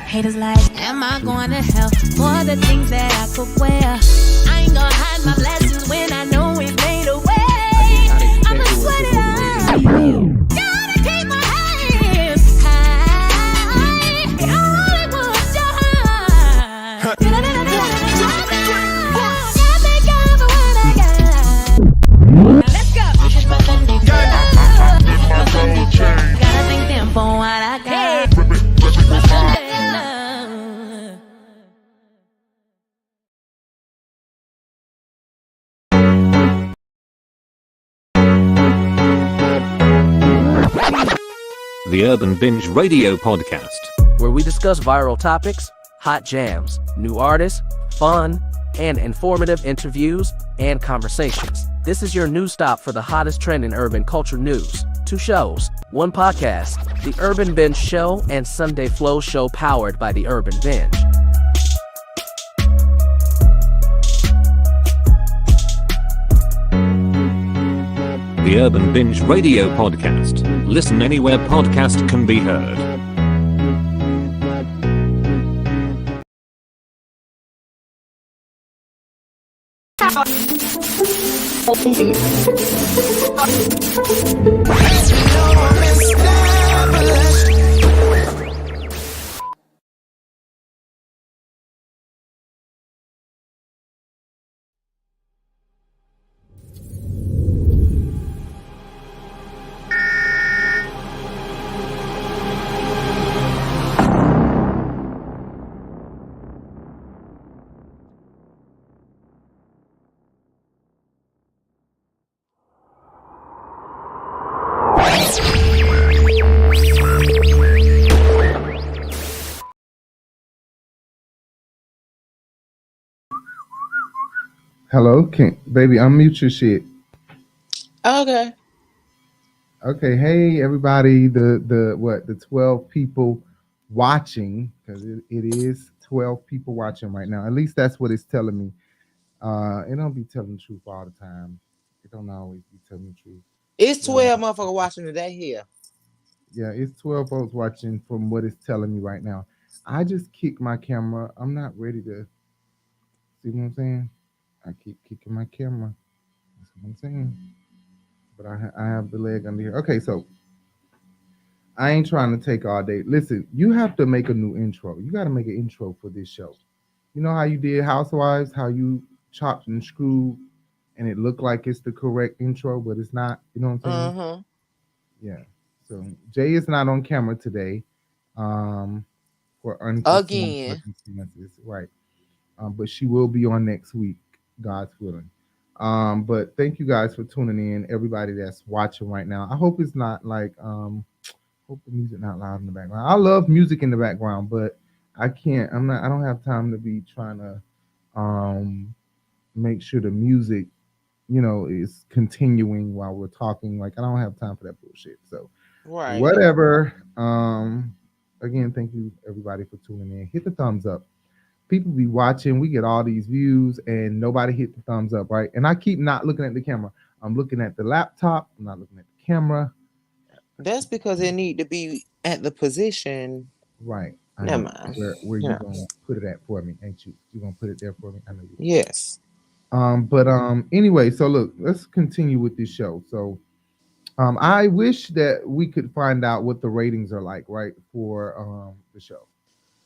Haters like, am I going to hell for the things that I could wear? I ain't gonna hide my blessings when I know we made a way. I'ma sweat it out. Gotta keep my hands high. Hollywood shine. Thank God for what I got. Let's go. Gotta thank them for what I got. The Urban Binge Radio Podcast, where we discuss viral topics, hot jams, new artists, fun, and informative interviews and conversations. This is your news stop for the hottest trend in urban culture news. 2 shows, 1 podcast, The Urban Binge Show and Sunday Flow Show, powered by The Urban Binge. The Urban Binge Radio Podcast. Listen anywhere podcast can be heard. Hello, baby, unmute your shit. Okay. Okay, hey everybody, the 12 people watching, because it is 12 people watching right now. At least that's what it's telling me. It don't be telling the truth all the time. It don't always be telling the truth. It's 12 motherfuckers watching today here. Yeah, it's 12 folks watching from what it's telling me right now. I just kicked my camera. I'm not ready to see what I'm saying. I keep kicking my camera. That's what I'm saying. But I have the leg under here. Okay, so I ain't trying to take all day. Listen, you have to make a new intro. You got to make an intro for this show. You know how you did Housewives, how you chopped and screwed, and it looked like it's the correct intro, but it's not. You know what I'm saying? Yeah. So Jay is not on camera today. For unforeseen circumstances, right? But she will be on next week, God's willing. But thank you guys for tuning in, everybody that's watching right now. I hope it's not like hope the music not loud in the background. I love music in the background, but I don't have time to be trying to make sure the music, is continuing while we're talking. Like, I don't have time for that bullshit. So right, whatever. Again, thank you everybody for tuning in. Hit the thumbs up. People be watching, we get all these views and nobody hit the thumbs up, right? And I keep not looking at the camera. I'm looking at the laptop. I'm not looking at the camera. That's because it need to be at the position. Right. Never mind. Where you gonna put it at for me, ain't you? You gonna put it there for me? I know you. Yes. But anyway, so look, let's continue with this show. So I wish that we could find out what the ratings are like, right, for the show.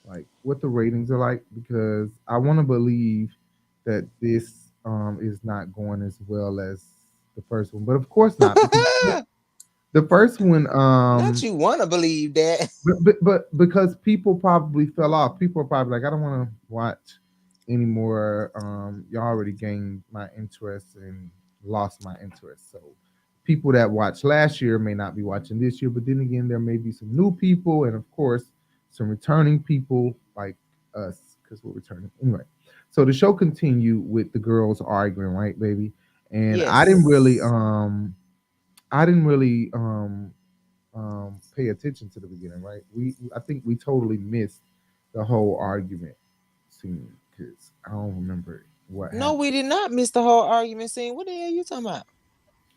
Like what the ratings are like, because I want to believe that this is not going as well as the first one, but of course not. The first one, don't you want to believe that? but because people probably fell off. People are probably like, I don't want to watch anymore. You already gained my interest and lost my interest. So people that watched last year may not be watching this year, but then again, there may be some new people, and of course, some returning people like us, because we're returning anyway. So the show continued with the girls arguing, right, baby? And yes. I didn't really pay attention to the beginning, right? I think we totally missed the whole argument scene, because I don't remember what happened. No, we did not miss the whole argument scene. What the hell are you talking about?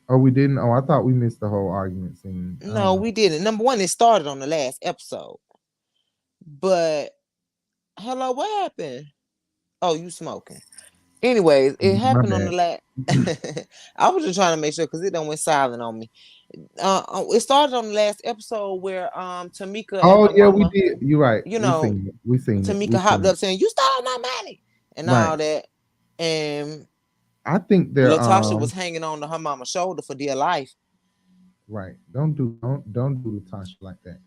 Oh, we didn't? Oh, I thought we missed the whole argument scene. No, we didn't. Number one, it started on the last episode. But Hello, what happened? Oh, you smoking. Anyways, it My happened on the bad. last. I was just trying to make sure because it done went silent on me. It started on the last episode where Tamika and Oh her yeah, we mama, did. You're right. you We know, seen it. We seen it. We Tamika hopped seen up it. saying, "You stole my money," and Right. all that. And I think they're Latasha was hanging on to her mama's shoulder for dear life. right. Don't do Latasha like that.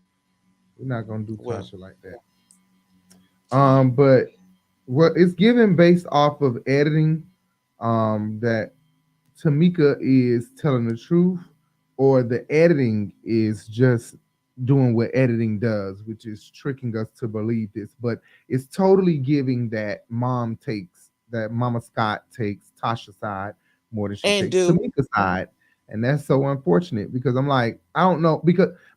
We're not gonna do Well, Tasha like that. But what it's given based off of editing, that Tamika is telling the truth, or the editing is just doing what editing does, which is tricking us to believe this. But it's totally giving that Mama Scott takes Tasha's side more than she and takes do Tamika's side. And that's so unfortunate because I'm like, I don't know,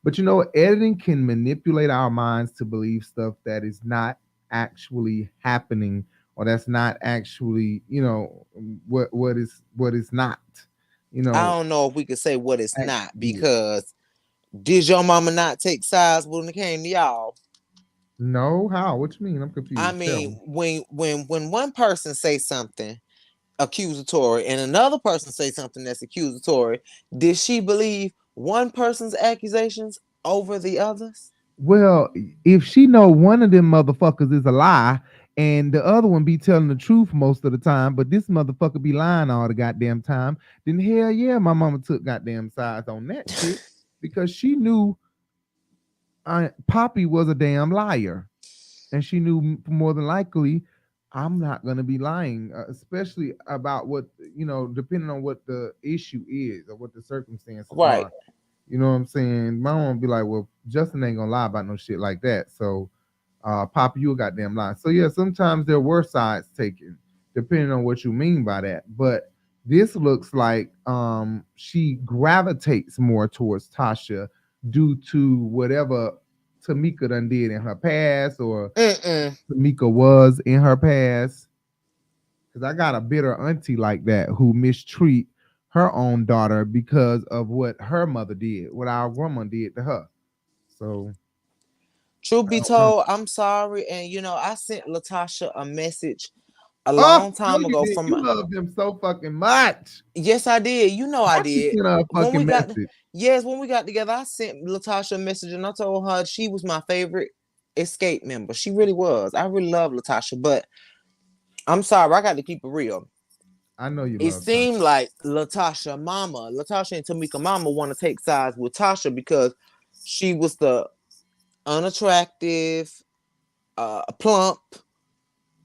but editing can manipulate our minds to believe stuff that is not actually happening, or that's not actually, what is not, you I know, don't know if we could say what it's not actually. because did your mama not take sides when it came to y'all? No, how? What you mean? I'm I confused. Tell mean, me. when one person say something accusatory and another person say something that's accusatory, did she believe one person's accusations over the others? Well, if she know one of them motherfuckers is a lie and the other one be telling the truth most of the time, but this motherfucker be lying all the goddamn time, then hell yeah, my mama took goddamn sides on that shit because she knew Poppy was a damn liar, and she knew more than likely I'm not gonna be lying, especially about what, depending on what the issue is or what the circumstances Right. are. You know what I'm saying? My mom be like, well, Justin ain't gonna lie about no shit like that. So, Papa, you a goddamn lie. So yeah, sometimes there were sides taken, depending on what you mean by that. But this looks like she gravitates more towards Tasha due to whatever Tamika done did in her past, or Mm-mm. Tamika was in her past. Because I got a bitter auntie like that who mistreat her own daughter because of what her mother did, what our grandma did to her. So Truth I be don't know. told, I'm sorry. And I sent Latasha a message a Oh, long no, time you ago did. from You love them so fucking much. yes, I did. I Why you did. sent her a When we fucking got message? yes, when we got together, I sent Latasha a message and I told her she was my favorite Escape member. She really was. I really love Latasha, but I'm sorry, I got to keep it real. I know you It love Tasha. seemed like Latasha and Tamika mama want to take sides with Tasha because she was the unattractive, plump,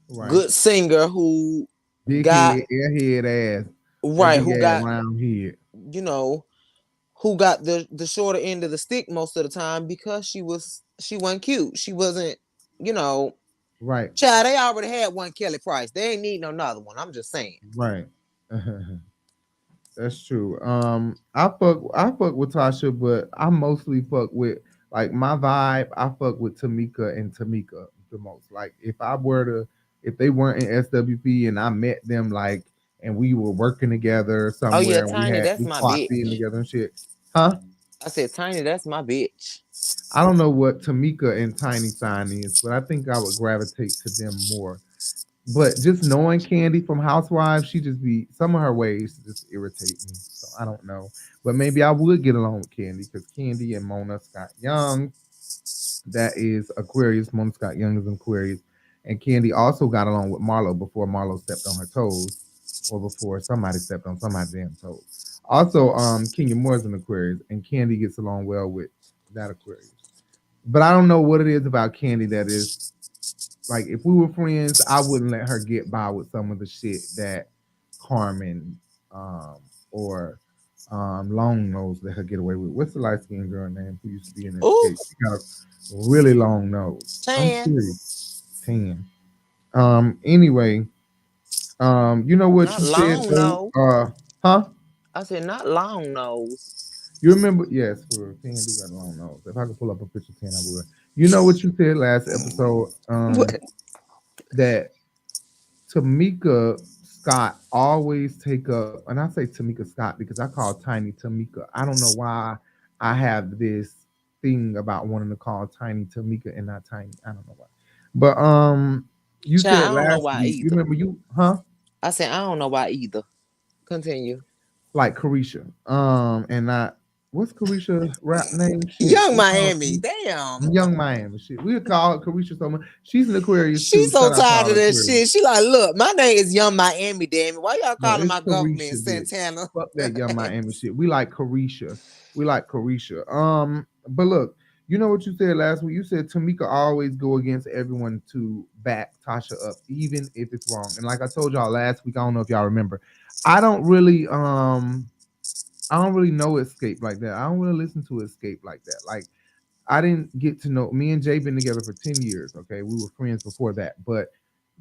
Right. good singer who Big got head, airhead ass. That right, big ass round head. you know, who got the shorter end of the stick most of the time because she wasn't cute. She wasn't, you know, Right. child, they already had one Kelly Price. They ain't need another one. I'm just saying. Right. That's true. I fuck with Tasha, but I mostly fuck with, like, my vibe. I fuck with Tamika and Tamika the most. Like, if they weren't in SWP and I met them, like, and we were working together Oh yeah, somewhere and Tiny, that's we my clocked in bitch. together and shit. Huh? I said, Tiny, that's my bitch. I don't know what Tamika and Tiny Sign is, but I think I would gravitate to them more. But just knowing Candy from Housewives, she just be some of her ways just irritate me. So I don't know. But maybe I would get along with Candy because Candy and Mona Scott Young, that is Aquarius. Mona Scott Young is an Aquarius. And Candy also got along with Marlo before Marlo stepped on her toes, or before somebody stepped on somebody's damn toes. Also, Kenya Moore is an Aquarius, and Candy gets along well with that Aquarius. But I don't know what it is about Candy that is, like, if we were friends, I wouldn't let her get by with some of the shit that Carmen, or Long Nose let her get away with. What's the light skinned girl name who used to be in Ooh, Escape? She got a really long nose. I'm Tan, serious. 10. Anyway, you know what not you said long though? nose. Huh? I said, not long nose. You remember? Yes, for 10 do got a long nose. If I could pull up a picture of 10, I would. You know what you said last episode? What? That Tamika Scott always take up, and I say Tamika Scott because I call Tiny Tamika. I don't know why I have this thing about wanting to call Tiny Tamika and not Tiny. I don't know why. But you Child, said I don't know last why week. You either. remember you, huh? I said I don't know why either. Continue. Like Carisha. And not what's Carisha rap name? Shit. Young We call Miami, damn. Young Miami. Shit. We call her Carisha so much. She's an Aquarius She's too. so Shout out to tired all of that Aquarius. shit. She like, look, my name is Young Miami, damn it. Why y'all No, calling it's my government Carisha, bitch. Santana? Fuck that Young Miami shit. We like Carisha. We like Carisha. But look, you know what you said last week? You said Tamika always go against everyone to back Tasha up, even if it's wrong. And like I told y'all last week, I don't know if y'all remember. I don't really I don't really know Escape like that. I don't really listen to Escape like that. Like I didn't get to know me and Jay been together for 10 years. Okay. We were friends before that. But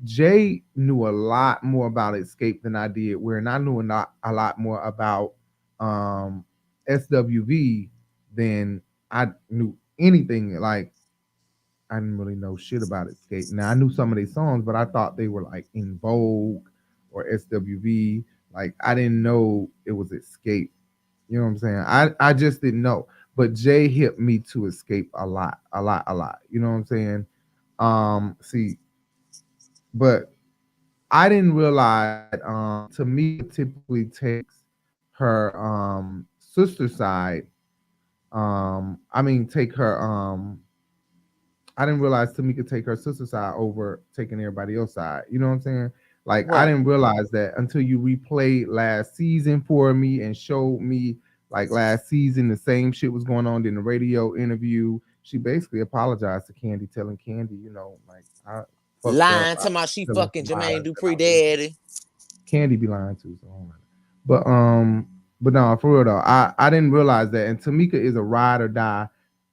Jay knew a lot more about Escape than I did, where I knew a lot more about um SWV than I knew anything. Like I didn't really know shit about Escape. Now I knew some of their songs, but I thought they were like In Vogue or SWV. Like I didn't know it was Escape. You know what I'm saying? I just didn't know. But Jay hit me to Escape a lot, a lot, a lot. You know what I'm saying? See, but I didn't realize that Tamika typically takes her sister side. I mean take her I didn't realize Tamika take her sister side over taking everybody else side. You know what I'm saying? Like I Right. didn't realize that until you replayed last season for me and showed me like last season the same shit was going on in the radio interview. She basically apologized to Candy, telling Candy, you know, like I fucked up. Lying I to my she telling fucking some Jermaine lies that I Dupri really daddy. Candy be lying too, so I don't know. But no, for real though, I didn't realize that. And Tamika is a ride or die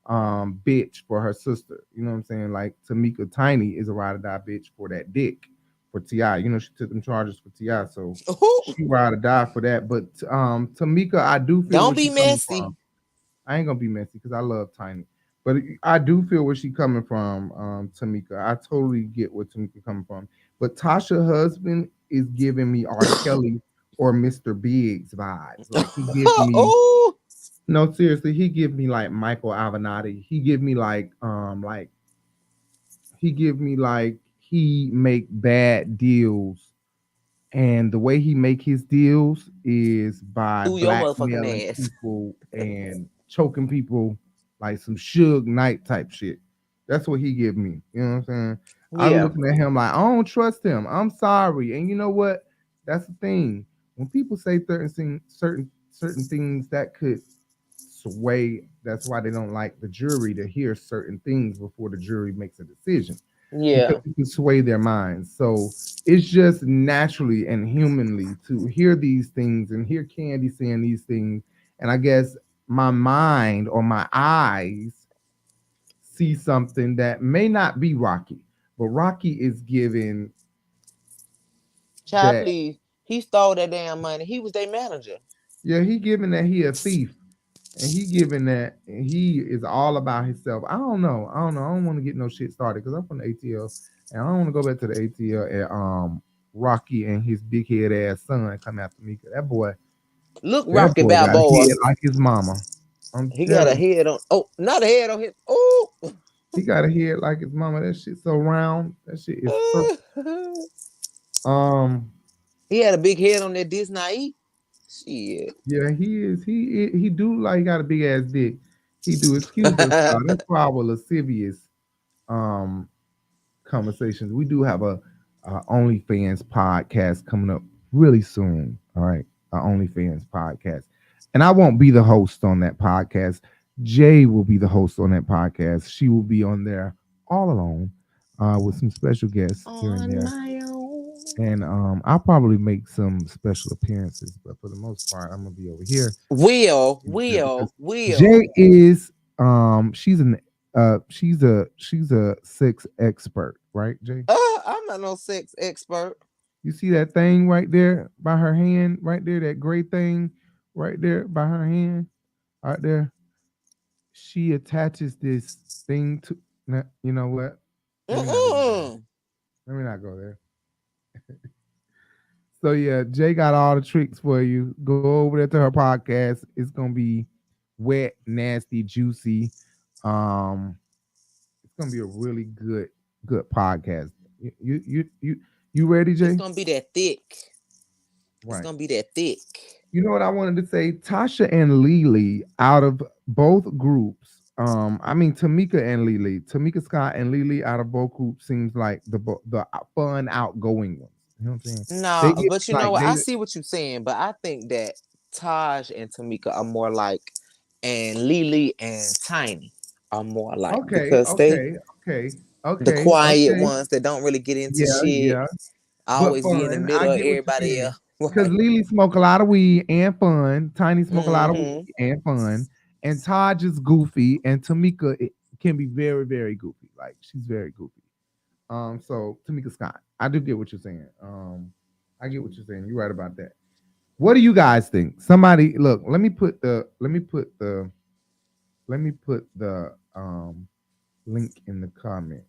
bitch for her sister. You know what I'm saying? Like Tamika Tiny is a ride or die bitch for that dick for Ti. You know she took them charges for Ti, so Ooh, she ride or die for that. But Tamika, I do feel don't where be she coming from. messy. I ain't gonna be messy because I love Tiny. But I do feel where she coming from, Tamika. I totally get where Tamika coming from. But Tasha husband is giving me R. Kelly or Mr. Biggs vibes. Like he give me Oh, no seriously, he give me like Michael Avenatti. He give me like he make bad deals, and the way he make his deals is by through your blackmailing motherfucking ass. people and choking people like some Suge Knight type shit. That's what he give me. You know what I'm saying? I'm Yeah. looking at him like I don't trust him. I'm sorry. And you know what? That's the thing. When people say certain things that could sway, that's why they don't like the jury to hear certain things before the jury makes a decision because Yeah. it can sway their minds. So it's just naturally and humanly to hear these things and hear Candy saying these things. And I guess my mind or my eyes see something that may not be Rocky, but Rocky is giving Child, that, please. He stole that damn money. He was their manager. yeah, he giving that he a thief. And he giving that he is all about himself. I don't know. I don't know. I don't want to get no shit started because I'm from the ATL and I don't want to go back to the ATL and Rocky and his big head ass son come after me. 'Cause Look, that Rocky boy got a Balboa. head like his mama. I'm He got a telling you, head on. Oh, not a head on his. Oh. he got a head like his mama. That shit so round. That shit is perfect. Um, He had a big head on that Disney. Shit. yeah, he is. He do like he got a big ass dick. He do. Excuse us. That's for our lascivious um conversations. We do have a OnlyFans podcast coming up really soon. All right, our OnlyFans podcast, and I won't be the host on that podcast. Jay will be the host on that podcast. She will be on there all alone with some special guests here and On there. my own. And I'll probably make some special appearances, but for the most part, I'm gonna be over here. Will, Yeah, because Will, Will. Jay is she's a sex expert, right, Jay? I'm not no sex expert. You see that thing right there by her hand, right there, that gray thing right there by her hand, right there. She attaches this thing to. You know what? Let me not go there. Mm-mm. Let me not go there. So yeah, Jay got all the tricks for you. Go over there to her podcast. It's gonna be wet, nasty, juicy. Um, it's gonna be a really good good podcast. You ready, It's Jay? gonna be that thick. It's Right. gonna be that thick. You know what I wanted to say? Tasha and Lily, out of both groups, I mean Tamika and Lily, Tamika Scott and Lily, out of both groups, seems like the fun, outgoing ones. You know what I'm saying? They No, get but you know like what? they I see what you're saying, but I think that Taj and Tamika are more like, and Lily and Tiny are more like, okay, because they okay, okay, the okay, quiet okay. ones that don't really get into Yeah, shit, yeah. But always be in the fun. I middle of get what you're everybody saying. else. Because Right. Lily smoke a lot of weed and fun. Tiny smoke a lot of Mm-hmm. weed and fun. And Taj is goofy. And Tamika can be very, very goofy. Like she's very goofy. So Tamika Scott. I do get what you're saying. I get what you're saying. You're right about that. What do you guys think? Somebody look, let me put the link in the comments.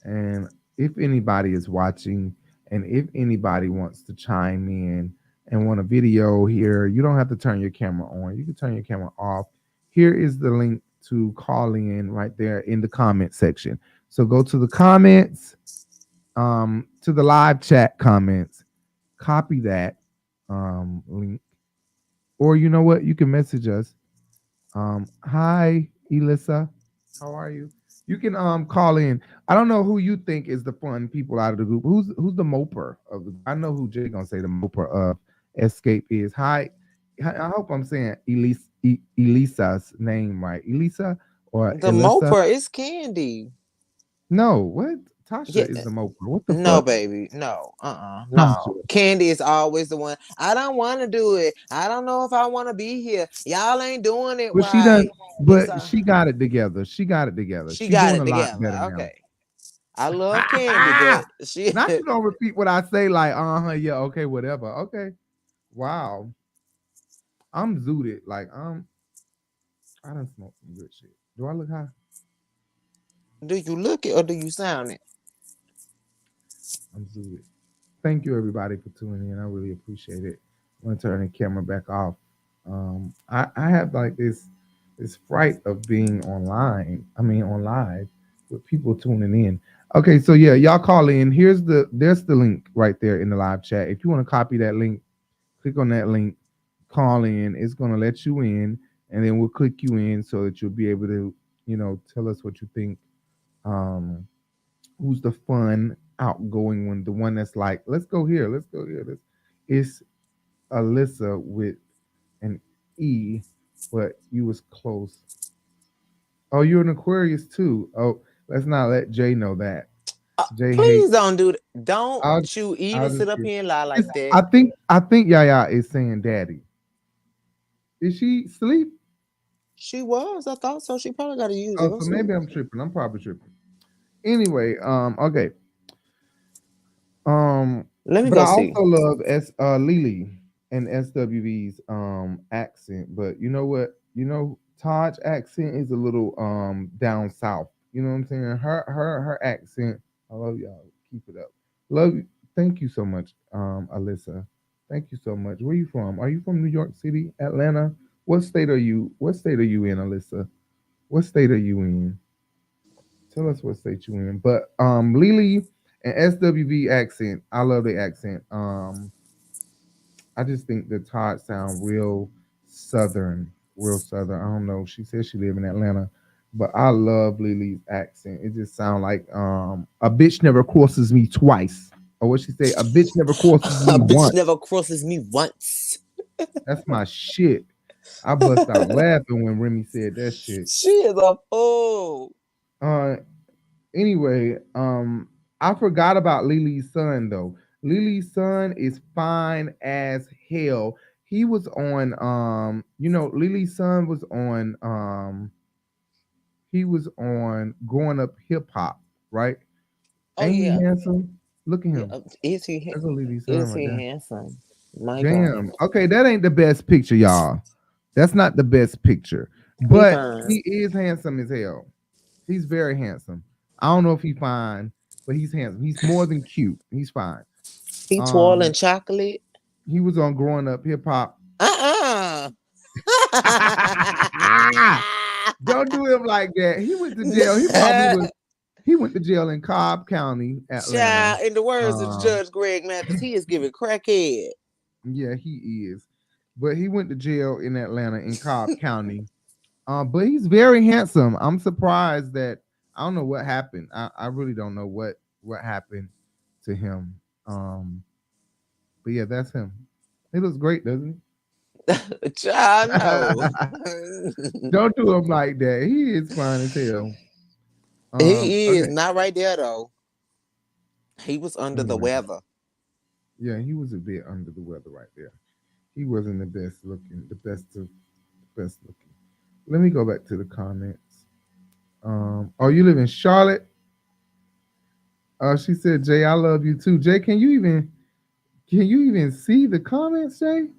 And if anybody is watching and if anybody wants to chime in and want a video here, you don't have to turn your camera on. You can turn your camera off. Here is the link to call in right there in the comment section. So go to the comments, to the live chat comments, copy that link. Or you know what? You can message us. Hi, Elissa. How are you? You can call in. I don't know who you think is the fun people out of the group. Who's the moper of the? I know who Jay gonna say the moper of Escape is. Hi, I hope I'm saying Elisa's name right. Elisa or The Elissa? Moper is Candy. No, what? Yeah, Tasha is the moper. What the no, fuck? baby, no, Tasha. no. Candy is always the one. I don't want to do it. I don't know if I want to be here. Y'all ain't doing it But she done. right. It's But she got it together. She got it together. she She got doing it a lot together. better now. Okay, I love Candy, but she Not you don't repeat what I say, like, yeah, okay, whatever. Okay. Wow. I'm zooted. Like, I done smoked some good shit. Do I look high? do you look it or do you sound it? I'm zooted. Thank you everybody for tuning in. I really appreciate it. I'm gonna turn the camera back off. I have like this fright of being online. I mean on live with people tuning in. Okay, so yeah, y'all call in. There's the link right there in the live chat. If you want to copy that link, click on that link, call in. It's gonna let you in, and then we'll click you in so that you'll be able to, tell us what you think. Who's the fun, outgoing one? The one that's like, let's go here, let's go here. It's Alyssa with an E, but you was close. Oh, you're an Aquarius too. Oh, let's not let Jay know that. Jay Please hates. don't do that. Don't I'll, you I'll even just sit up kidding. here and lie like that. I think Yaya is saying daddy. Is she asleep? She was. I thought so. She probably got to use it. Oh, Let's so see. maybe I'm tripping. I'm probably tripping. Anyway, okay. Let me But go I see. also love Lily and SWV's accent. But you know what? Todd's accent is a little down south. You know what I'm saying? Her accent. I love y'all. Keep it up. Love you. Thank you so much, Alyssa. Thank you so much. Where you from? Are you from New York City, Atlanta? What state are you? What state are you in, Alyssa? What state are you in? Tell us what state you in. But Lily and SWV accent, I love the accent. I just think the Todd sound real southern, real southern. I don't know. She says she live in Atlanta, but I love Lily's accent. It just sound like a bitch never crosses me twice. Or what she say? A bitch never crosses A me bitch once. never crosses me once. That's my shit. I bust out laughing when Remy said that shit. She is a fool. Uh, anyway, I forgot about Lily's son though. Lily's son is fine as hell. He was on Lily's son was on he was on Growing Up Hip Hop, right? Oh Ain't he yeah. handsome? Look at Yeah. him. Is he? That's a Lily's son Is right he there. handsome? My God. Damn. Okay, that ain't the best picture, y'all. That's not the best picture. He But fine. he is handsome as hell. He's very handsome. I don't know if he's fine, but he's handsome. He's more than cute. He's fine. He twirling Um, chocolate. he was on Growing Up Hip Hop. Uh-uh. Don't do him like that. He went to jail. He probably was. He went to jail in Cobb County, Atlanta. Child, in the words of Um, Judge Greg Mathis, he is giving crackhead. yeah, he is. But he went to jail in Atlanta in Cobb County. But he's very handsome. I'm surprised that I don't know what happened. I really don't know what happened to him. But yeah, that's him. He looks great, doesn't Child, he? no. Don't do him like that. He is fine as hell. He is Okay. not right there though. He was under the Anyway, weather. yeah, he was a bit under the weather right there. He wasn't the best looking, the best looking. Let me go back to the comments. Oh, you live in Charlotte? She said, Jay, I love you too. Jay, can you even see the comments, Jay?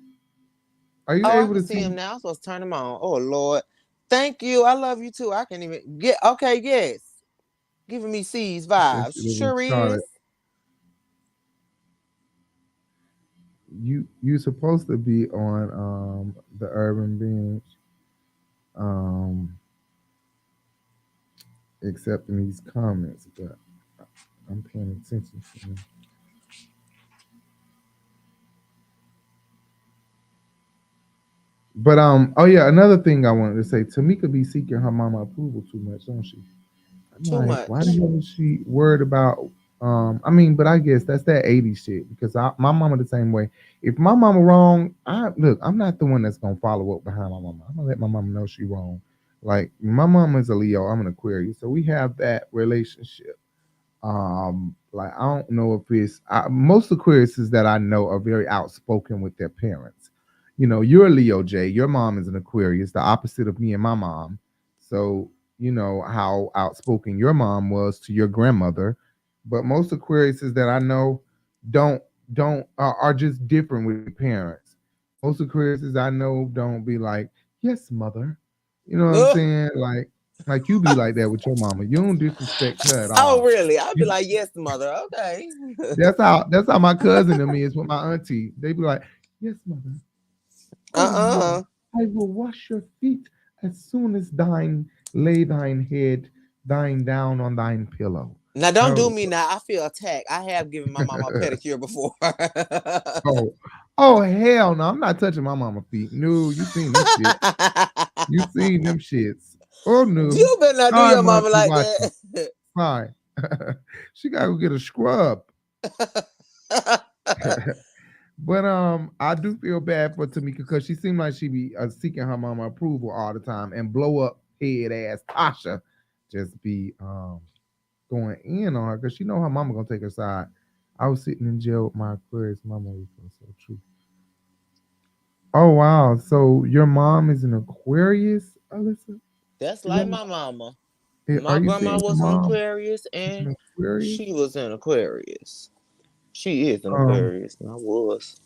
Are you Oh, I able can to see see? him now. I'm supposed to turn him on. Oh Lord. Thank you. I love you too. I can even get okay, yes. Giving me C's Yes, vibes. you live in Sure is. Charlotte. You supposed to be on the Urban Bench, um accepting these comments, but I'm paying attention to them. But oh yeah, another thing I wanted to say, Tamika be seeking her mama approval too much, don't she? I'm Too like, why much. the hell is she worried about? I mean, but I guess that's that 80s shit because my mama the same way. If my mama wrong, I'm not the one that's gonna follow up behind my mama. I'm gonna let my mama know she wrong. Like my mama is a Leo, I'm an Aquarius, so we have that relationship. Like I don't know if most Aquariuses that I know are very outspoken with their parents. You know, you're a Leo, Jay. Your mom is an Aquarius, the opposite of me and my mom. So you know how outspoken your mom was to your grandmother, but most Aquariuses that I know don't are just different with their parents. Most Aquariuses I know don't be like, yes, mother. You know what I'm Ugh. saying? Like you be like that with your mama. You don't disrespect her at Oh, all. really? I'll be You, like, yes, mother. Okay. that's how my cousin and me is with my auntie. They be like, yes, mother. Oh, mother, Uh-uh. I will wash your feet as soon as thine lay thine head thine down on thine pillow. Now don't do Oh, me now. I feel attacked. I have given my mama a pedicure before. oh, oh, hell no! I'm not touching my mama feet. No, you seen them shit. You seen them shits. Oh no. You better not do Sorry, your mom, mama you like watching. that. Fine. She gotta go get a scrub. But I do feel bad for Tamika because she seemed like she be seeking her mama approval all the time, and blow up head ass Tasha just be going in on her because she know her mama gonna take her side. I was sitting in jail with my Aquarius mama. We feel so true. Oh wow! So your mom is an Aquarius, Alyssa? That's Is like that my mama. are My you grandma saying your was an mom Aquarius is and an Aquarius? she was an Aquarius. She is an Um, Aquarius, and I was.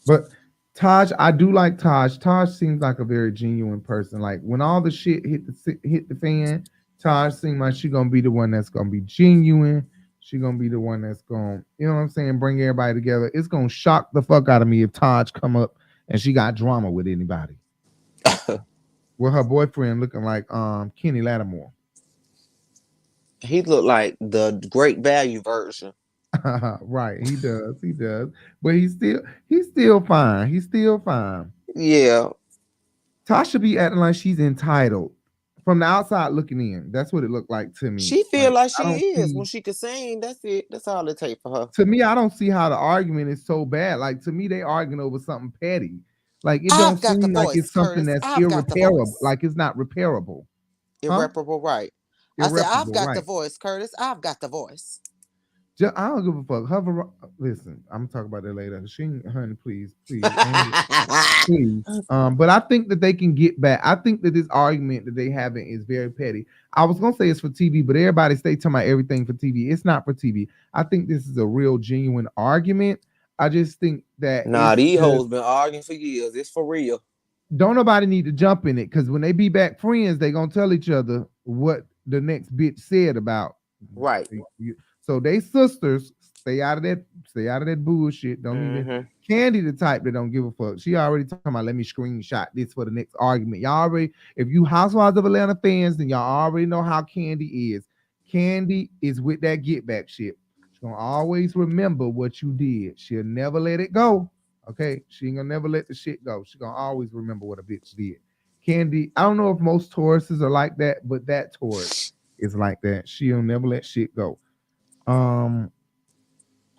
But Taj, I do like Taj. Taj seems like a very genuine person. Like when all the shit hit the fan, Taj seems like she gonna be the one that's gonna be genuine. She gonna be the one that's gonna, you know what I'm saying, bring everybody together. It's gonna shock the fuck out of me if Taj come up and she got drama with anybody. With her boyfriend looking like Kenny Lattimore. He looked like the great value version. Right, he does. But he's still fine. He's still fine. Yeah. Tasha be acting like she's entitled. From the outside looking in, that's what it looked like to me. She feel Like like I she don't is. see. When she could sing, that's it. That's all it takes for her. To me, I don't see how the argument is so bad. Like to me, they arguing over something petty. Like it don't I've got the seem like voice, it's something Curtis. that's I've got the irreparable. voice. Like it's not repairable, huh? Irreparable right. I said, I've Irreparable, got the right? voice, Curtis. I've got the voice. I don't give a fuck. Listen, I'm gonna talk about that later. Honey, please, please, please. But I think that they can get back. I think that this argument that they having is very petty. I was gonna say it's for TV, but everybody stay talking about everything for TV. It's not for TV. I think this is a real genuine argument. I just think that Nah, it's these just hoes been arguing for years. It's for real. don't nobody need to jump in it because when they be back friends, they gonna tell each other what the next bitch said about. Right. So they sisters. Stay out of that. Stay out of that bullshit. Don't even. Mm-hmm. Candy the type that don't give a fuck. She already talking about let me screenshot this for the next argument. Y'all already, if you Housewives of Atlanta fans, then y'all already know how Candy is. Candy is with that get back shit. She's gonna always remember what you did. She'll never let it go. Okay, she ain't gonna never let the shit go. She's gonna always remember what a bitch did. Candy, I don't know if most Tauruses are like that, but that Taurus is like that. She'll never let shit go. Um,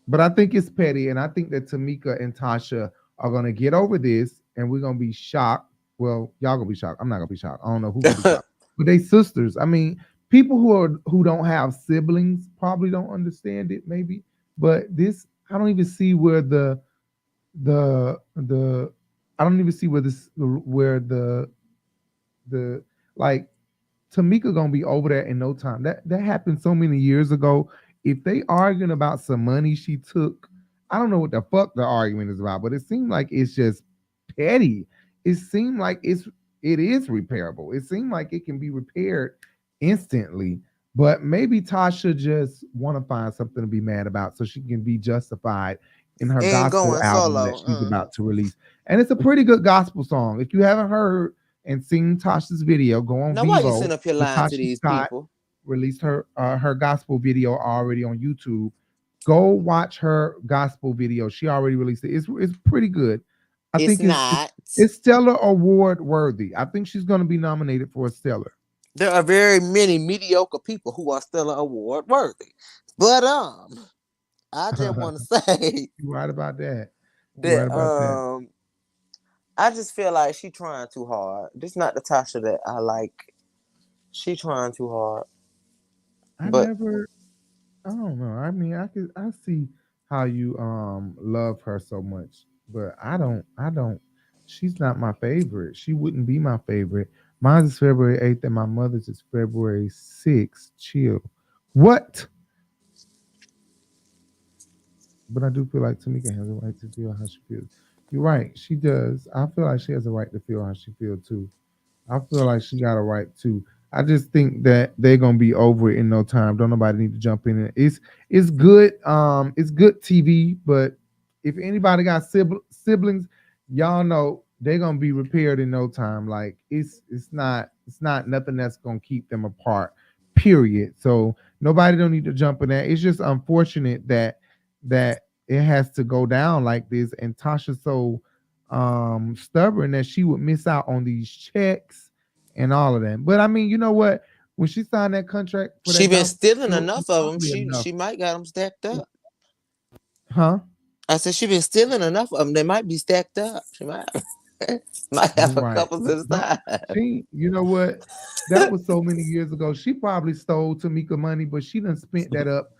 but I think it's petty, and I think that Tamika and Tasha are gonna get over this, and we're gonna be shocked. Well, y'all gonna be shocked. I'm not gonna be shocked. I don't know who gonna be shocked, but they sisters. I mean, people who don't have siblings probably don't understand it, maybe. But this, I don't even see where the I don't even see where the like Tamika gonna be over there in no time. That happened so many years ago. If they arguing about some money she took, I don't know what the fuck the argument is about, but it seemed like it's just petty. It seemed like it is repairable. It seemed like it can be repaired instantly. But maybe Tasha just want to find something to be mad about so she can be justified in her And gospel going album that solo. she's about to release. And it's a pretty good gospel song. If you haven't heard and seen Tasha's video, go on Now, why you Vivo. sitting up here lying to Latasha these Scott people? released her gospel video already on YouTube. Go watch her gospel video. She already released it. It's pretty good. I It's think not. it's Stellar Award worthy. I think she's going to be nominated for a Stellar. There are very many mediocre people who are still award worthy. But I just want to say You're right about that. You're right that about that. I just feel like she trying too hard. This not the Tasha that I like. She trying too hard. I don't know. I mean, I see how you love her so much, but I don't she's not my favorite. She wouldn't be my favorite. Mine is February 8th and my mother's is February 6th. Chill. What? But I do feel like Tamika has a right to feel how she feels. You're right. She does. I feel like she has a right to feel how she feels too. I feel like she got a right to. I just think that they're gonna be over it in no time. Don't nobody need to jump in it. It's good. It's good TV. But if anybody got siblings, y'all know they're gonna be repaired in no time. Like it's not nothing that's gonna keep them apart. Period. So nobody don't need to jump in that. It's just unfortunate that it has to go down like this. And Tasha's so stubborn that she would miss out on these checks and all of that. But I mean, you know what? When she signed that contract for She that been gospel stealing show, enough it's of them. probably enough. She might got them stacked up. Huh? I said she been stealing enough of them. They might be stacked up. She might have a Right. couple to the side. You know what? That was so many years ago. She probably stole Tamika money, but she done spent that up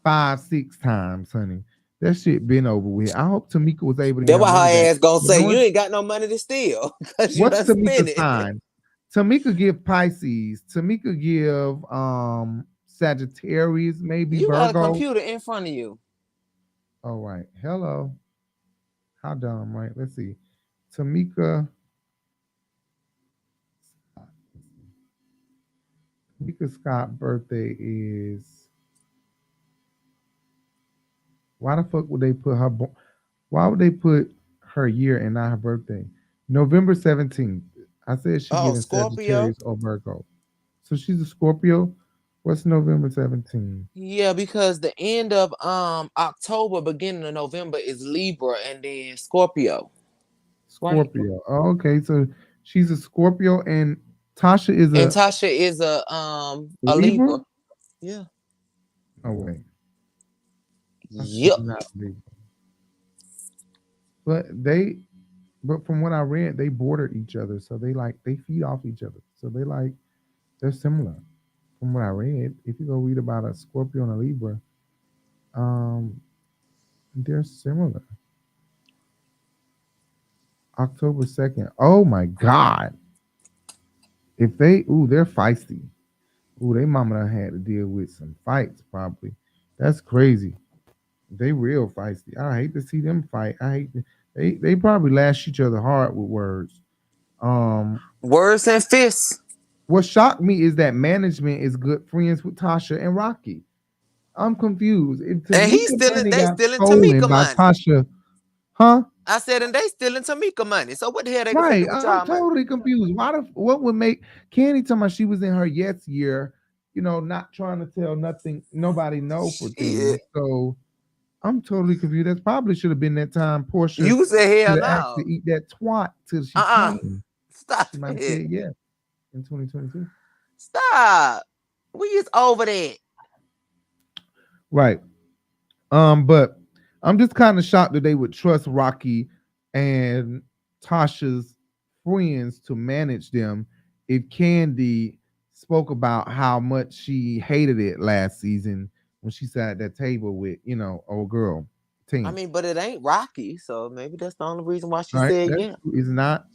5-6 times, honey. That shit been over with. I hope Tamika was able to get That's her why money her back. ass gonna But say you knowing ain't got no money to steal because you what's done spent Tamika it. sign? Tamika give Pisces. Tamika give Sagittarius, maybe You got a Virgo. computer in front of you. All right. Hello. How dumb, right? Let's see. Tamika. Tamika Scott birthday is. Why the fuck would they put her? Why would they put her year and not her birthday? November 17th. I said she Oh, getting Scorpio. Sagittarius or Virgo. So she's a Scorpio. What's November 17th? Yeah, because the end of October, beginning of November is Libra and then Scorpio. Right. Scorpio. Oh, okay. So she's a Scorpio and Tasha is And a Tasha is a Libra? Libra. Yeah. Oh wait. Tasha's Yep. not Libra. But from what I read, they border each other. So they feed off each other. So they're similar. From what I read. If you go read about a Scorpio and a Libra, um, they're similar. October 2nd. Oh my God. If they're feisty. Ooh, they mama done had to deal with some fights, probably. That's crazy. They real feisty. I hate to see them fight. They probably lash each other hard with words. Um, Words and fists. what shocked me is that management is good friends with Tasha and Rocky. I'm confused. If And Tamika money they got stealing stolen Tamika by money. Tasha, huh? I said, and they stealing Tamika money. So what the hell they Right. finna with I'm y'all money? totally confused. What would make Candy talking about she was in her yes year not trying to tell nobody no for things. Shit. So I'm totally confused. That probably should have been that time Portia You say hell should have asked to no. eat that twat till she Uh-uh. came. Stop She might have it. said yes in 2022. Stop. We is over that. Right. But I'm just kind of shocked that they would trust Rocky and Tasha's friends to manage them if Candy spoke about how much she hated it last season when she sat at that table with, old girl I team. mean, but it ain't Rocky, so maybe that's the only reason why she Right? said That yeah. is not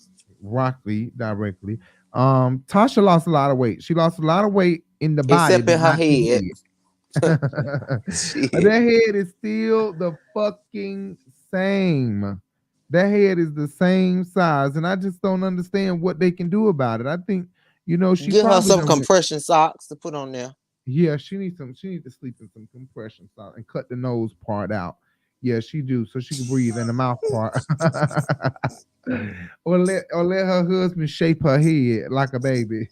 Rocky directly. Tasha lost a lot of weight. She lost a lot of weight in the body, Except but in her not the head. head. Shit. That head is still the fucking same. That head is the same size, and I just don't understand what they can do about it. I think, she Get her probably some done went. compression socks to put on there. Yeah, she needs some. She needs to sleep in some compression socks and cut the nose part out. Yeah, she do so she can breathe in the mouth part. or let her husband shape her head like a baby.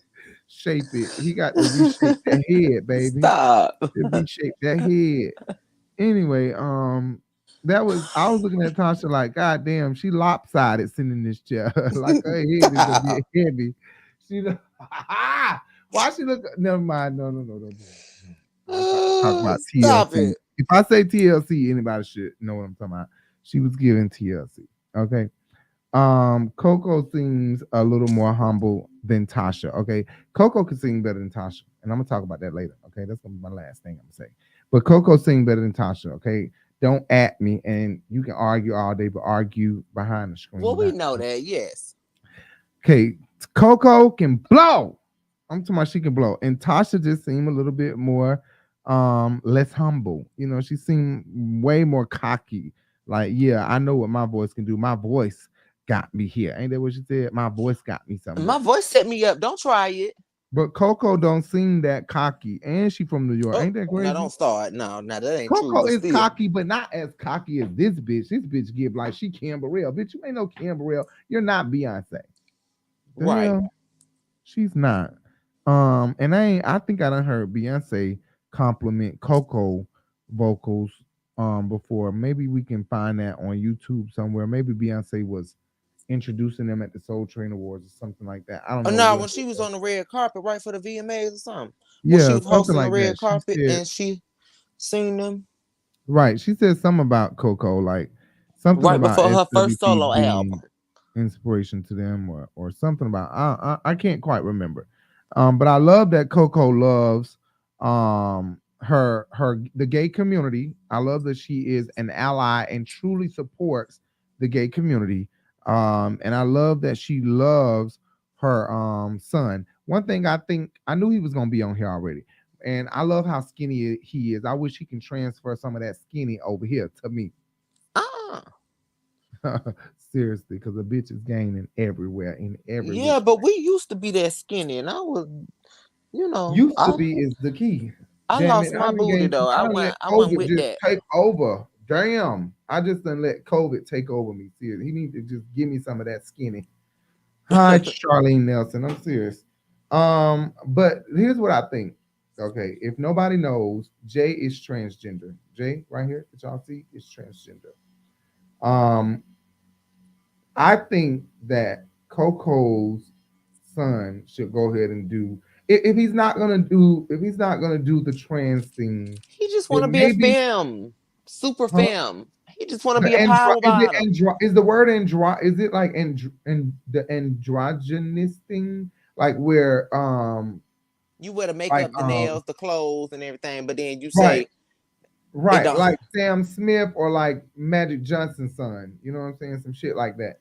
Shape it. He got to reshape that head, baby. Stop. To reshape that head. Anyway, I was looking at Tasha like, God damn, she lopsided sitting in this chair. Like her head is a bit Stop. heavy. She why she look never mind. No. I'm about to talk about Stop TLC. it. If I say TLC, anybody should know what I'm talking about. She was giving TLC. Okay. Coco seems a little more humble than Tasha. Okay. Coco can sing better than Tasha. And I'm gonna talk about that later. Okay. That's gonna be my last thing I'm gonna say. But Coco sing better than Tasha. Okay. Don't at me, and you can argue all day, but argue behind the screen. Well, we know that, yes. Okay, Coco can blow. I'm talking about she can blow. And Tasha just seemed a little bit more less humble. She seemed way more cocky. Like, yeah, I know what my voice can do. My voice got me here. Ain't that what she said? My voice got me somewhere. My voice set me up. Don't try it. But Coco don't seem that cocky. And she from New York. Ain't that crazy? Now don't start. No, that ain't true. Coco But is still. cocky, but not as cocky as this bitch. This bitch give like she Camberell. Bitch, you ain't no Camberell. You're not Beyonce. The Right. hell? She's not. And I think I done heard Beyonce compliment Coco vocals before. Maybe we can find that on YouTube somewhere. Maybe Beyonce was introducing them at the Soul Train Awards or something like that. I don't know. No, when she was on the red carpet, right, for the VMAs or something. Yeah, When she was something hosting like the red that. carpet and she seen them Right. She said something about Coco, like something right about before her first SWV solo being album. inspiration to them or something about I can't quite remember. But I love that Coco loves her the gay community. I love that she is an ally and truly supports the gay community. And I love that she loves her son. One thing I think I knew he was gonna be on here already. And I love how skinny he is. I wish he can transfer some of that skinny over here to me. Seriously, because the bitch is gaining everywhere in every Yeah, but we used to be that skinny, and I was, used to be is the key. I Damn lost it, my booty though. I went COVID with just that. take over. Damn, I just done let COVID take over me. Seriously, he needs to just give me some of that skinny. Hi, Charlene Nelson. I'm serious. But here's what I think. Okay, if nobody knows, Jay is transgender. Jay, right here, that y'all see, is transgender. I think that Coco's son should go ahead and do if he's not gonna do the trans thing, He just want to then be a maybe femme, super huh, femme. He just want to the be a power bottom. is the word is it like the androgynous thing, like where You wear the like makeup, the nails, the clothes, and everything, but then you right say it right don't. like Sam Smith or like Magic Johnson's son, you know what I'm saying, some shit like that.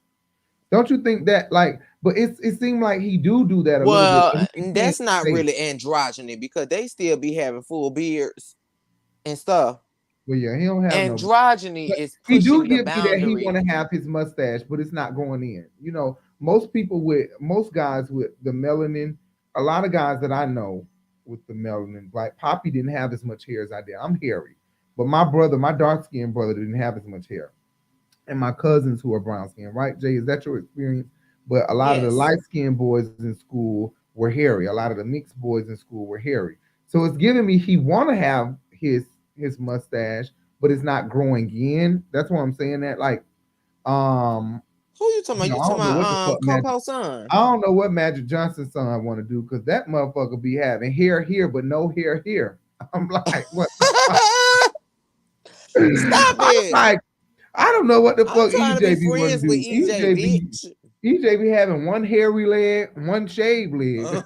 Don't you think that like? But it seemed like he do that a little bit. Well, But he can't that's not say. really androgyny because they still be having full beards and stuff. Well, yeah, he don't have no. Androgyny But is he do pushing the give me that he want boundary. to have his mustache, but it's not going in. Most guys with the melanin, a lot of guys that I know with the melanin, like Poppy didn't have as much hair as I did. I'm hairy, but my dark skinned brother didn't have as much hair, and my cousins who are brown skinned, right? Jay, is that your experience? But a lot of the Yes. light skinned boys in school were hairy. A lot of the mixed boys in school were hairy. So it's giving me he want to have his mustache, but it's not growing in. That's why I'm saying that. Like, Who you talking about? You I talking don't know what the about fuck Magic. Coco son? I don't know what Magic Johnson's son want to do because that motherfucker be having hair here but no hair here. I'm like, what the fuck? Stop I'm it. like, I don't know what the I'm fuck trying to be EJ be want friends to with do. EJ, bitch. EJ be having one hairy leg, one shaved leg.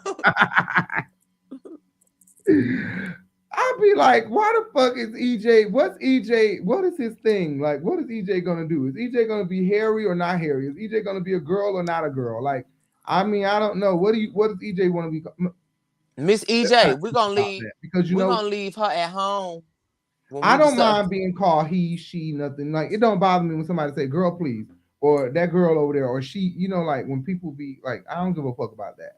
I'd be like, why the fuck is EJ? What's EJ? What is his thing? Like, what is EJ gonna do? Is EJ gonna be hairy or not hairy? Is EJ gonna be a girl or not a girl? Like, I mean, I don't know. What does EJ want to be? Miss EJ, we're gonna About leave. that because We're gonna leave her at home when I we don't decide. mind being called he, she, nothing. Like, it don't bother me when somebody say girl, please, or that girl over there, or she. Like when people be like, I don't give a fuck about that.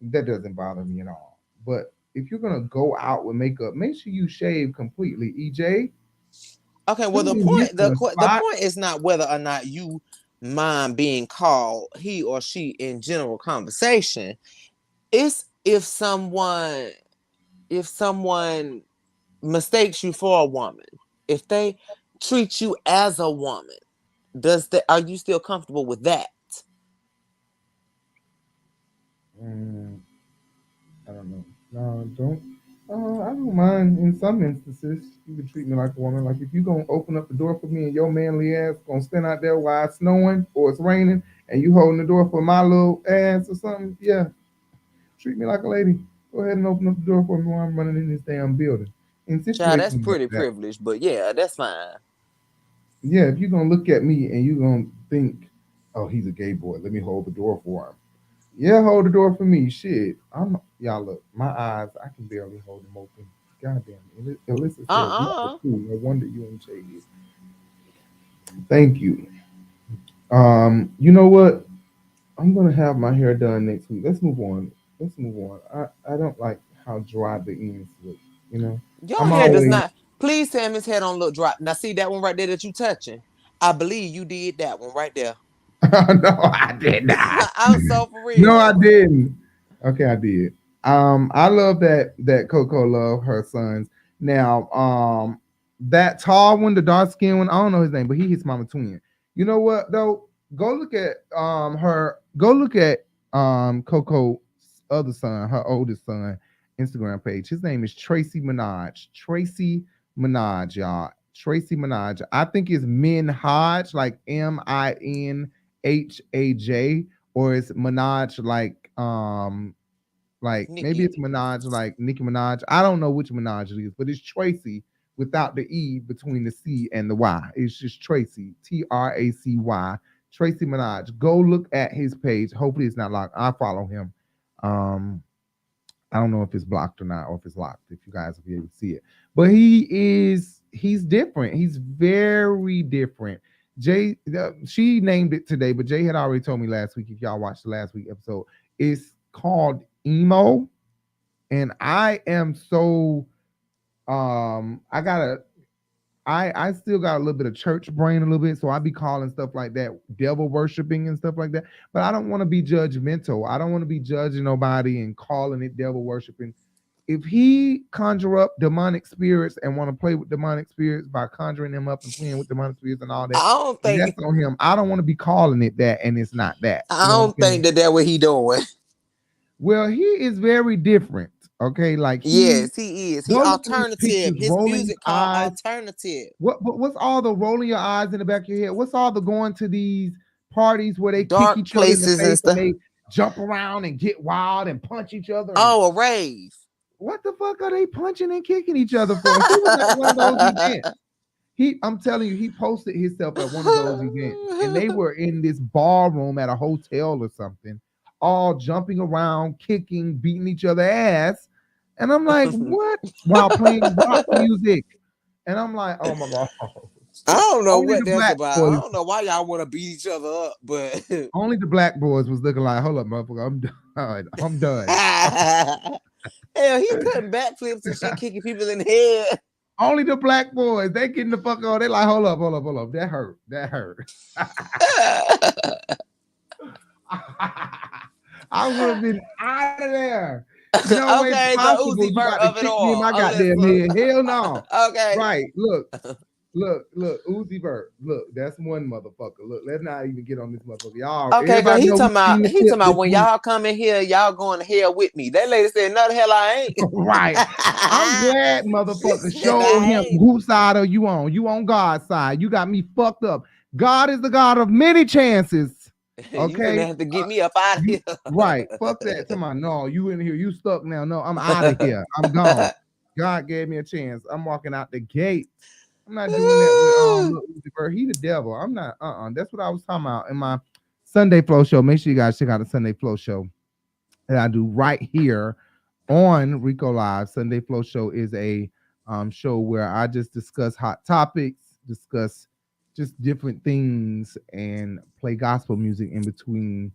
That doesn't bother me at all. But if you're gonna go out with makeup, make sure you shave completely, EJ. Okay, well the point is not whether or not you mind being called he or she in general conversation. It's if someone mistakes you for a woman, if they treat you as a woman, are you still comfortable with that? I don't know. No, don't. I don't mind in some instances. You can treat me like a woman. Like if you gonna open up the door for me and your manly ass gonna stand out there while it's snowing or it's raining and you holding the door for my little ass or something, yeah, treat me like a lady. Go ahead and open up the door for me while I'm running in this damn building. In Child, that's situations like pretty that, privileged, but yeah, that's fine. yeah, if you're gonna look at me and you're gonna think, oh, he's a gay boy, let me hold the door for him. Yeah, hold the door for me. Shit. Y'all look, my eyes, I can barely hold them open. God damn it. Alyssa says, Uh-uh. no wonder you ain't shady. Thank you. You know what? I'm gonna have my hair done next week. Let's move on. Let's move on. I don't like how dry the ends look, you know. Your I'm hair does always not. Please tell his hair don't look dry. Now see that one right there that you touching. I believe you did that one right there. no, I did not. I'm so for No, I real. didn't. Okay, I did. I love that Coco love her sons. Now, that tall one, the dark skinned one, I don't know his name, but he his mama twin. You know what though? Go look at Coco's other son, her oldest son, Instagram page. His name is Tracy Minaj. Tracy Minaj, y'all. Tracy Minaj. I think it's Minhaj, like Minhaj, or it's Minaj like maybe Nikki. it's Minaj like Nicki Minaj. I don't know which Minaj it is, but it's Tracy without the E between the C and the Y. It's just Tracy, Tracy. Tracy Minaj. Go look at his page. Hopefully it's not locked. I follow him. Um, I don't know if it's blocked or not, or if it's locked. If you guys will be able to see it, but he's different. He's very different. Jay, she named it today, but Jay had already told me last week. If y'all watched the last week episode, it's called emo, and I am so I still got a little bit of church brain, a little bit, so I be calling stuff like that devil worshiping and stuff like that. But I don't want to be judgmental. I don't want to be judging nobody and calling it devil worshiping. If he conjure up demonic spirits and want to play with demonic spirits by conjuring them up and playing with demonic spirits and all that, I don't and think. that's on him. I don't want to be calling it that, and it's not that. I don't think that what he doing. Well, he is very different. Okay, like Yes, he is. He go look at his alternative. pictures, His rolling his music called eyes. alternative. What's all the rolling your eyes in the back of your head? What's all the going to these parties where they kick Dark each other in the places and face and stuff. they jump around and get wild and punch each other? Oh, a rave. What the fuck are they punching and kicking each other for? He was at one of those events. I'm telling you, he posted himself at one of those events, and they were in this ballroom at a hotel or something, all jumping around, kicking, beating each other ass. And I'm like, what? While playing rock music. And I'm like, oh my God. I don't know Only what the that's black about. boys, I don't know why y'all want to beat each other up, but only the black boys was looking like, hold up, motherfucker, I'm done. I'm done. hell, he cutting backflips and shit, kicking people in the head. Only the black boys, they getting the fuck on. They like, hold up. That hurt. That hurt. I would have been out of there. No way Okay, the possible. Uzi You Vert about to of it kick me in all. my goddamn head. Hell no. Okay. Right. Look, Uzi Vert. Look, that's one motherfucker. Look, let's not even get on this motherfucker. Y'all, Okay, because everybody he know talking about the clip this when week. y'all come in here, y'all going to hell with me. That lady said, no, the hell I ain't. Right. I'm glad, motherfucker, show him whose side are you on. You on God's side. You got me fucked up. God is the God of many chances. Okay. You gonna have to get me up out of here. Right. Fuck that. Come on. No, you in here. You stuck now. No, I'm out of here. I'm gone. God gave me a chance. I'm walking out the gate. I'm not doing that with little Uzi Vert. He the devil. I'm not. That's what I was talking about in my Sunday Flow show. Make sure you guys check out the Sunday Flow show that I do right here on Rico Live. Sunday Flow show is a show where I just discuss hot topics, discuss just different things, and play gospel music in between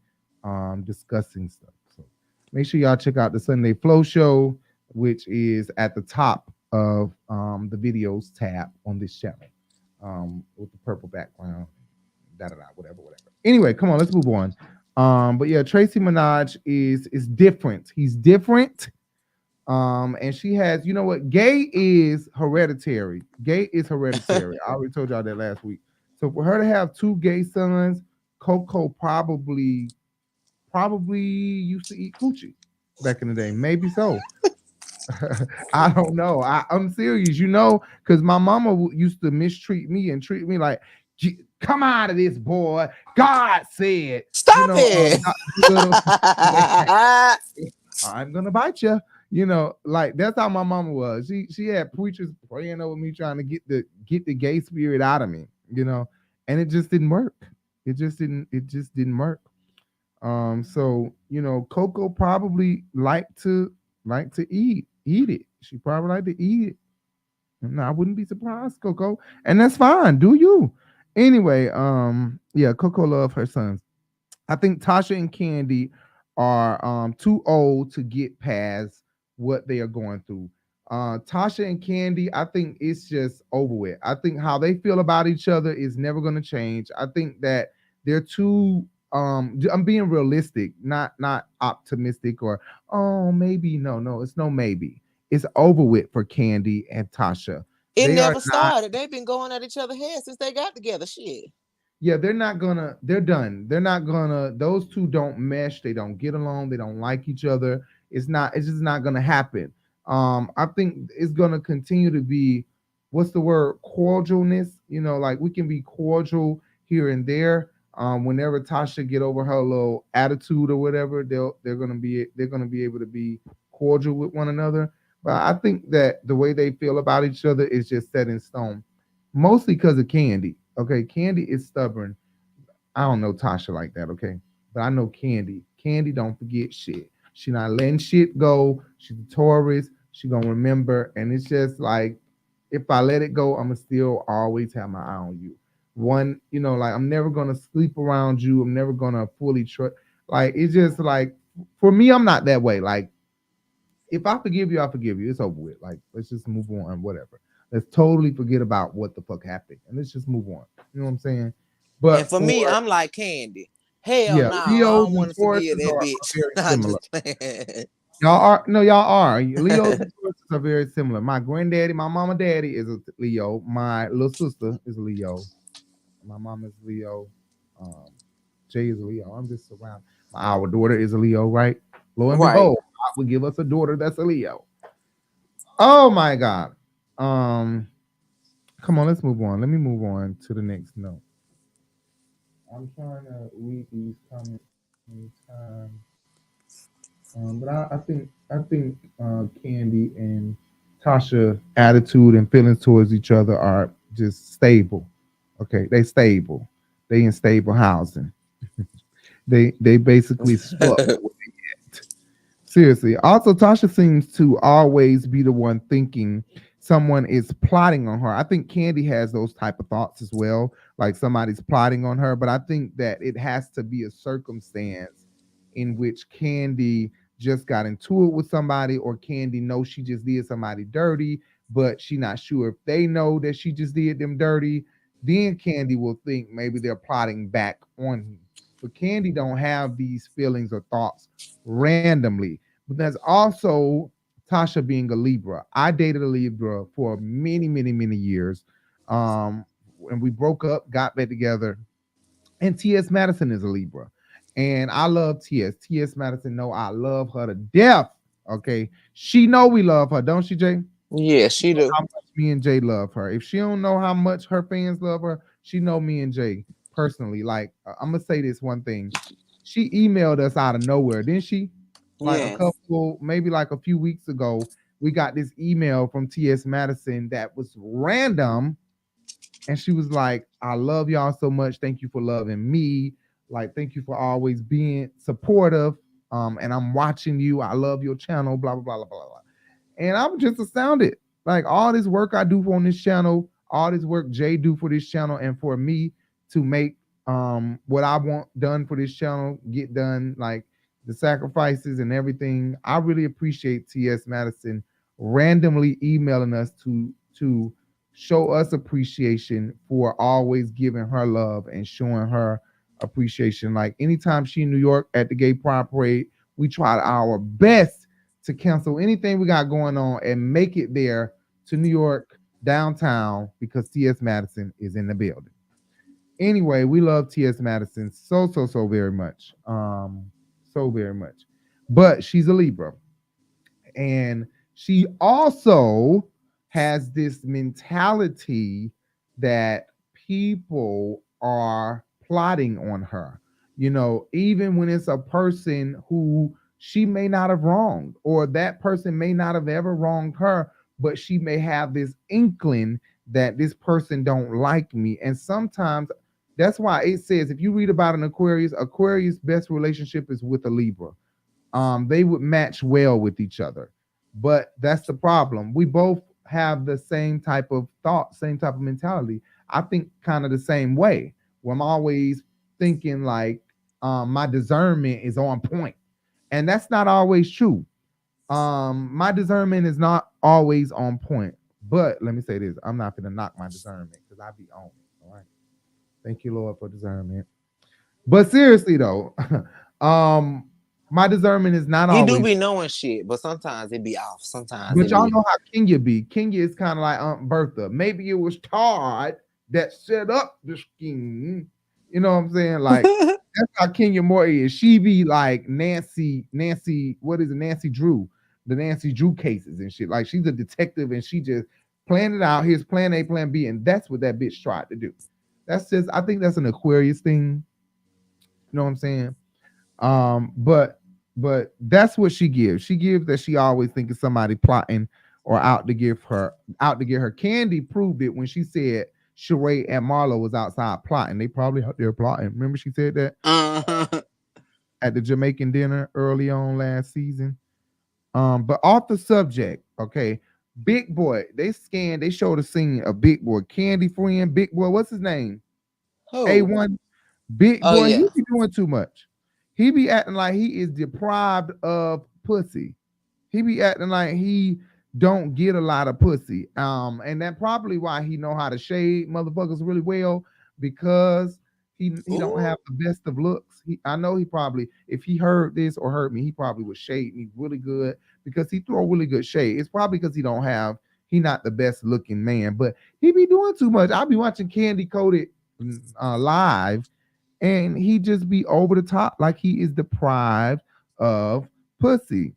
discussing stuff. So make sure y'all check out the Sunday Flow show, which is at the top of the videos tab on this channel with the purple background. Whatever. Anyway, come on, let's move on. But yeah, Tracy Minaj is different. He's different. And she has, you know what? Gay is hereditary. I already told y'all that last week. So for her to have two gay sons, Coco probably used to eat coochie back in the day. Maybe so. I don't know. I'm serious, because my mama used to mistreat me and treat me like, come out of this, boy. God said, stop it. I'm gonna bite you. Like that's how my mama was. She had preachers praying over me, trying to get the gay spirit out of me, and it just didn't work. It just didn't work. So Coco probably liked to eat it. She probably liked to eat it. And I wouldn't be surprised, Coco. And that's fine. Do you? Anyway, yeah, Coco loved her sons. I think Tasha and Candy are too old to get past what they are going through. Tasha and Candy, I think it's just over with. I think how they feel about each other is never going to change. I think that they're too I'm being realistic, not optimistic or maybe. No, it's no maybe. It's over with for Candy and Tasha. It never started. They've been going at each other's head since they got together. Shit. Yeah, they're done. Those two don't mesh. They don't get along. They don't like each other. It's just not gonna happen. I think it's gonna continue to be, what's the word? Cordialness. Like we can be cordial here and there. Whenever Tasha get over her little attitude or whatever, they're gonna be able to be cordial with one another. But I think that the way they feel about each other is just set in stone, mostly because of Candy. Okay, Candy is stubborn. I don't know Tasha like that, okay? But I know Candy. Candy don't forget shit. She not letting shit go. She's a Taurus. She gonna remember. And it's just like, if I let it go, I'm gonna still always have my eye on you. One, like I'm never gonna sleep around you. I'm never gonna fully trust. Like, it's just like, for me, I'm not that way. Like, if I forgive you, I forgive you. It's over with. Like, let's just move on, whatever. Let's totally forget about what the fuck happened and let's just move on. You know what I'm saying? But for me, I'm like Candy. Hell no, I don't want to forgive that bitch. Very similar. Y'all are. Leos and Tauruses are very similar. My granddaddy, my mama daddy is a Leo. My little sister is a Leo. My mom is Leo. Jay is a Leo. I'm just around. Our daughter is a Leo, right? Lo and behold, God will give us a daughter that's a Leo. Oh my God. Come on, let's move on. Let me move on to the next note. I'm trying to read these comments anytime. But I think Candy and Tasha attitude and feelings towards each other are just stable. Okay, they stable. They in stable housing. they basically stuck. Seriously. Also, Tasha seems to always be the one thinking someone is plotting on her. I think Candy has those type of thoughts as well, like somebody's plotting on her. But I think that it has to be a circumstance in which Candy just got into it with somebody, or Candy knows she just did somebody dirty, but she not sure if they know that she just did them dirty. Then Candy will think maybe they're plotting back on him. But Candy don't have these feelings or thoughts randomly. But there's also Tasha being a Libra. I dated a Libra for many, many, many years. And we broke up, got back together. And T.S. Madison is a Libra. And I love T.S. T.S. Madison know I love her to death. Okay. She know we love her, don't she, Jay? Yeah, she do. How much me and Jay love her. If she don't know how much her fans love her, she know me and Jay personally. Like, I'm gonna say this one thing. She emailed us out of nowhere, didn't she? Like a Yes. couple, maybe like a few weeks ago, we got this email from T.S. Madison that was random. And she was like, I love y'all so much. Thank you for loving me. Like, thank you for always being supportive. And I'm watching you. I love your channel, blah, blah, blah, blah, blah, blah. And I'm just astounded. Like, all this work I do on this channel, all this work Jay do for this channel, and for me to make what I want done for this channel get done, like the sacrifices and everything. I really appreciate T.S. Madison randomly emailing us to show us appreciation for always giving her love and showing her appreciation. Like, anytime she in New York at the Gay Pride Parade, we try our best to cancel anything we got going on and make it there to New York downtown because T.S. Madison is in the building. Anyway, we love T.S. Madison so very much. So very much. But she's a Libra. And she also has this mentality that people are plotting on her. You know, even when it's a person who she may not have wronged, or that person may not have ever wronged her, but she may have this inkling that this person don't like me. And sometimes that's why it says, if you read about an Aquarius best relationship is with a Libra. They would match well with each other. But that's the problem. We both have the same type of thought, same type of mentality. I think kind of the same way, where I'm always thinking like my discernment is on point. And that's not always true. My discernment is not always on point. But let me say this, I'm not going to knock my discernment because I be on it. All right. Thank you, Lord, for discernment. But seriously though, my discernment is not always. He do be knowing shit, but sometimes it be off. Sometimes. But y'all know how Kenya be. Kenya is kind of like Aunt Bertha. Maybe it was Todd that set up the scheme. You know what I'm saying? Like, that's how Kenya Moore is. She be like Nancy, what is it? Nancy Drew, the Nancy Drew cases and shit. Like, she's a detective and she just planned it out. Here's plan A, plan B. And that's what that bitch tried to do. That's just, I think that's an Aquarius thing. You know what I'm saying? But that's what she gives. She gives that she always thinking somebody plotting or out to get her. Candy proved it when she said Sheree and Marlo was outside plotting. They probably out there plotting. Remember she said that at the Jamaican dinner early on last season. But off the subject, okay. Big Boy, they showed a scene of Big Boy, Candy friend, Big Boy. What's his name? Who? A1. Big Boy, yeah. He be doing too much. He be acting like he is deprived of pussy. He be acting like he don't get a lot of pussy. And that probably why he know how to shade motherfuckers really well, because he don't have the best of looks. I know he probably, if he heard this or heard me, he probably would shade me really good because he throw really good shade. It's probably because he not the best looking man, but he be doing too much. I'll be watching Candy Coated live, and he just be over the top like he is deprived of pussy.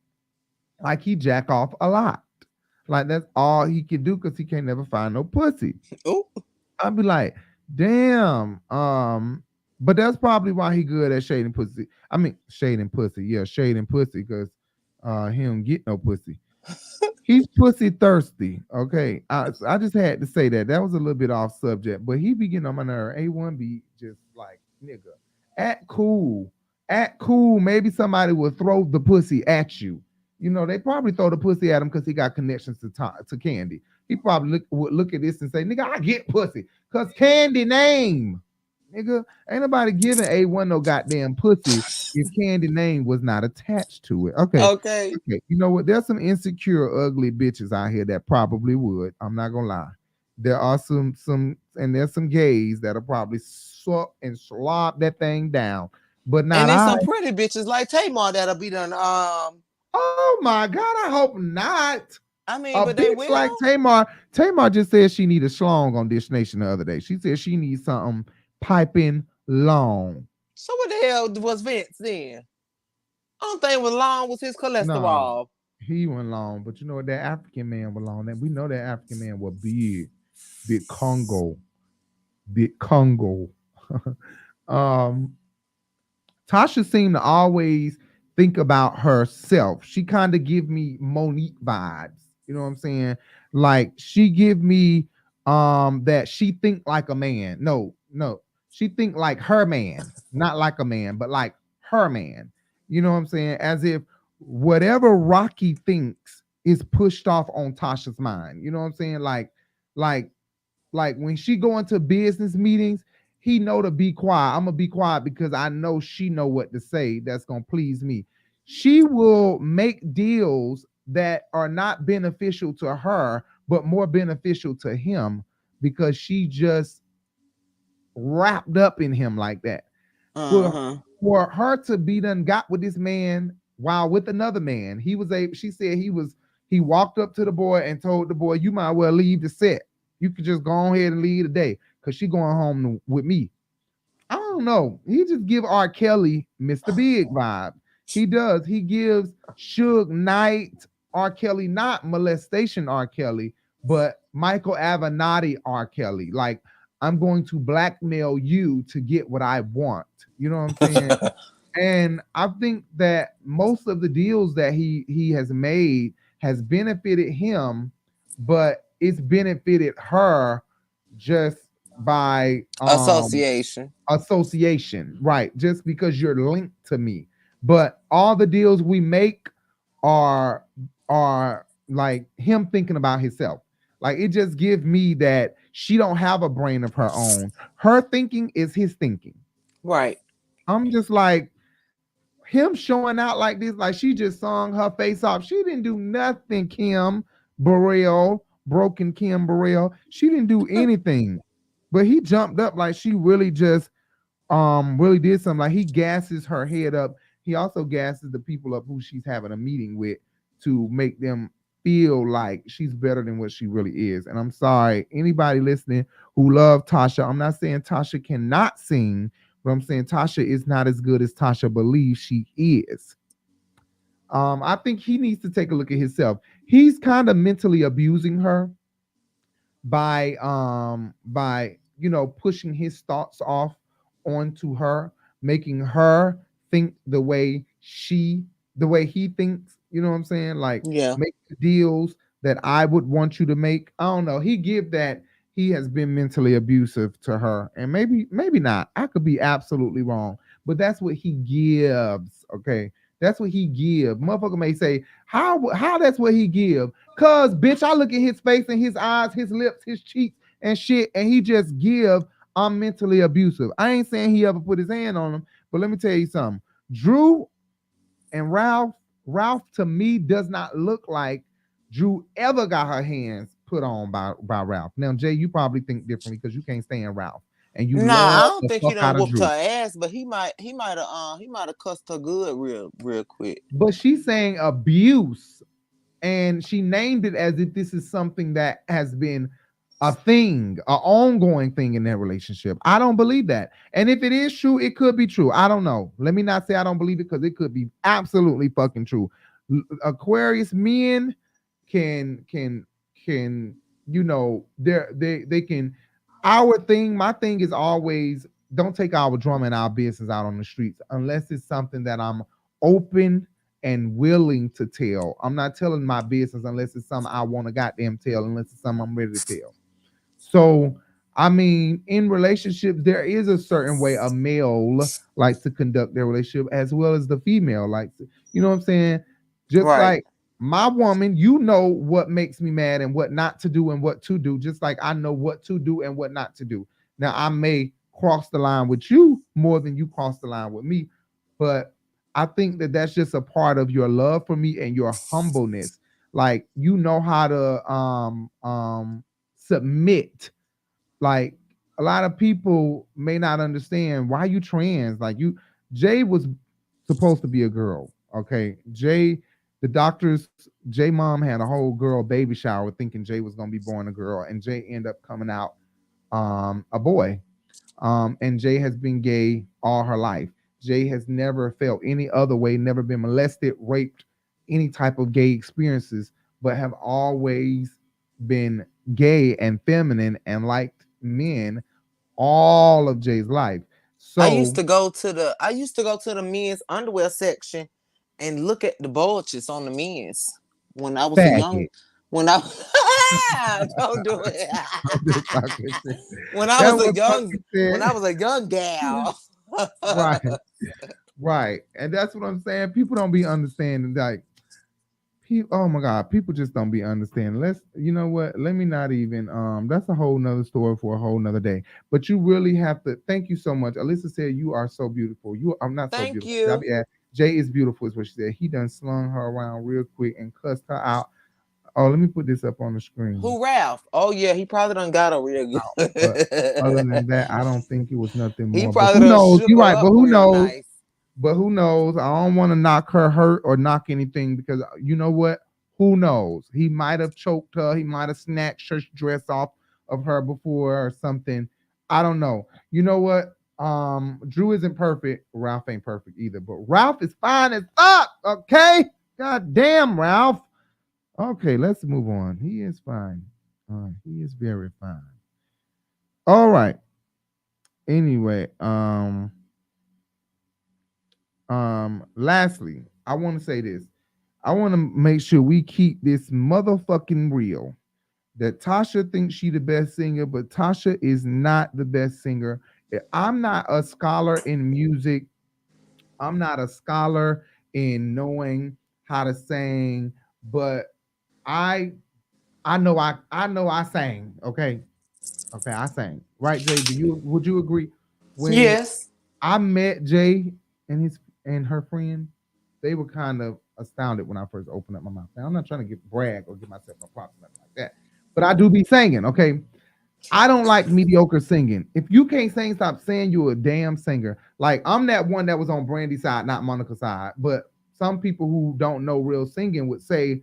Like he jack off a lot. Like that's all he can do because he can't never find no pussy. Oh, I'd be like, damn. But that's probably why he good at shading pussy. I mean, shading pussy. Yeah, shading pussy because he don't get no pussy. He's pussy thirsty. Okay. I just had to say that. That was a little bit off subject, but he be getting on my nerve. A1 be just like, nigga, act cool. Act cool. Maybe somebody will throw the pussy at you. You know, they probably throw the pussy at him because he got connections to Candy. He probably would look at this and say, nigga, I get pussy. Because Candy name. Nigga, ain't nobody giving A1 no goddamn pussy if Candy name was not attached to it. Okay. You know what? There's some insecure, ugly bitches out here that probably would. I'm not gonna lie. There are some, and there's some gays that'll probably suck and slob that thing down. But not. And there's some pretty bitches like Tamar that'll be done Oh my God, I hope not. I mean, A but they bitch like will. Tamar just said she need a schlong on Dish Nation the other day. She said she needs something piping long. So what the hell was Vince then? Only thing was long was his No, cholesterol. he went long, but you know what? That African man was long. That we know that African man was big, big Congo, big Congo. um, Tasha seemed to always think about herself. She kind of give me Monique vibes. You know what I'm saying? Like she give me that she think like a man. No, no. She think like her man, not like a man, but like her man. You know what I'm saying? As if whatever Rocky thinks is pushed off on Tasha's mind. You know what I'm saying? Like like when she go into business meetings, he know to be quiet. I'm gonna be quiet because I know she know what to say that's gonna please me. She will make deals that are not beneficial to her, but more beneficial to him because she just wrapped up in him like that. For Uh-huh. for her to be done got with this man while with another man, he was a she said he walked up to the boy and told the boy, you might well leave the set. You could just go ahead and leave today because she going home with me. I don't know. He just give R. Kelly Mr. Big vibe. He does. He gives Suge Knight R. Kelly, not molestation R. Kelly, but Michael Avenatti R. Kelly. Like, I'm going to blackmail you to get what I want. You know what I'm saying? And I think that most of the deals that he has made has benefited him, but it's benefited her just by Association. association, right? Just because you're linked to me. But all the deals we make are like him thinking about himself. Like it just gives me that she don't have a brain of her own. Her thinking is his thinking. Right. I'm just like him showing out like this, like she just sung her face off. She didn't do nothing, Kim Burrell, broken Kim Burrell. She didn't do anything. But he jumped up like she really just really did something. Like he gasses her head up. He also gasses the people up who she's having a meeting with to make them feel like she's better than what she really is. And I'm sorry, anybody listening who love Tasha, I'm not saying Tasha cannot sing, but I'm saying Tasha is not as good as Tasha believes she is. I think he needs to take a look at himself. He's kind of mentally abusing her by pushing his thoughts off onto her, making her think the way he thinks. You know what I'm saying? Like Yeah. make the deals that I would want you to make. I don't know. He give that he has been mentally abusive to her, and maybe not. I could be absolutely wrong, but that's what he gives. Okay, that's what he give. Motherfucker may say how that's what he give. Cause bitch, I look at his face and his eyes, his lips, his cheeks and shit, and he just give. I'm mentally abusive. I ain't saying he ever put his hand on him, but let me tell you something. Drew and Ralph to me does not look like Drew ever got her hands put on by Ralph. Now, Jay, you probably think differently because you can't stand Ralph and you Nah, I love don't the think he fuck done out of whooped Drew. her ass, but he might have cussed her good real quick. But she's saying abuse, and she named it as if this is something that has been a thing, an ongoing thing in their relationship. I don't believe that. And if it is true, it could be true. I don't know. Let me not say I don't believe it because it could be absolutely fucking true. Aquarius men can they can my thing is always don't take our drama and our business out on the streets unless it's something that I'm open and willing to tell. I'm not telling my business unless it's something I want to goddamn tell, unless it's something I'm ready to tell. So, I mean, in relationships, there is a certain way a male likes to conduct their relationship as well as the female likes to, you know what I'm saying? Just Right. like my woman, you know what makes me mad and what not to do and what to do, just like I know what to do and what not to do. Now, I may cross the line with you more than you cross the line with me, but I think that that's just a part of your love for me and your humbleness. Like you know how to submit. Like a lot of people may not understand why you trans. Like you, Jay was supposed to be a girl. Okay, Jay The doctors, Jay mom had a whole girl baby shower thinking Jay was gonna be born a girl, and Jay ended up coming out a boy. And Jay has been gay all her life. Jay has never felt any other way, never been molested, raped, any type of gay experiences, but have always been gay and feminine and liked men all of Jay's life. So I used to go to the men's underwear section and look at the bulges on the men's when I was a young. faggot. When I don't do it. When I That was a was young fucking said. when I was a young gal. Right, right, and that's what I'm saying. People don't be understanding, like, oh my God, people just don't be understanding. You know what? Let me not even. That's a whole nother story for a whole nother day. But you really have to. Thank you so much. Alyssa said you are so beautiful. I'm not so Thank beautiful. you. Jay is beautiful, is what she said. He done slung her around real quick and cussed her out. Oh, let me put this up on the screen. Who, Ralph? Oh yeah, he probably done got her real good. But other than that, I don't think it was nothing more. He probably who done knows? shook You're her right, up but who real knows? nice. But who knows? I don't want to knock her hurt or knock anything, because you know what? Who knows? He might have choked her. He might have snatched her dress off of her before or something. I don't know. You know what? Drew isn't perfect. Ralph ain't perfect either. But Ralph is fine as fuck. Okay? God damn, Ralph. Okay, let's move on. He is fine. He is very fine. All right. Anyway, lastly, I want to say this. I want to make sure we keep this motherfucking real. That Tasha thinks she the best singer, but Tasha is not the best singer. I'm not a scholar in music. I'm not a scholar in knowing how to sing, but I know I sang. Okay. Okay, I sang. Right, Jay? Would you agree? When Yes. I met Jay and her friend, they were kind of astounded when I first opened up my mouth. Now, I'm not trying to brag or give myself no props, nothing like that. But I do be singing, okay? I don't like mediocre singing. If you can't sing, stop saying you're a damn singer. Like, I'm that one that was on Brandy's side, not Monica's side. But some people who don't know real singing would say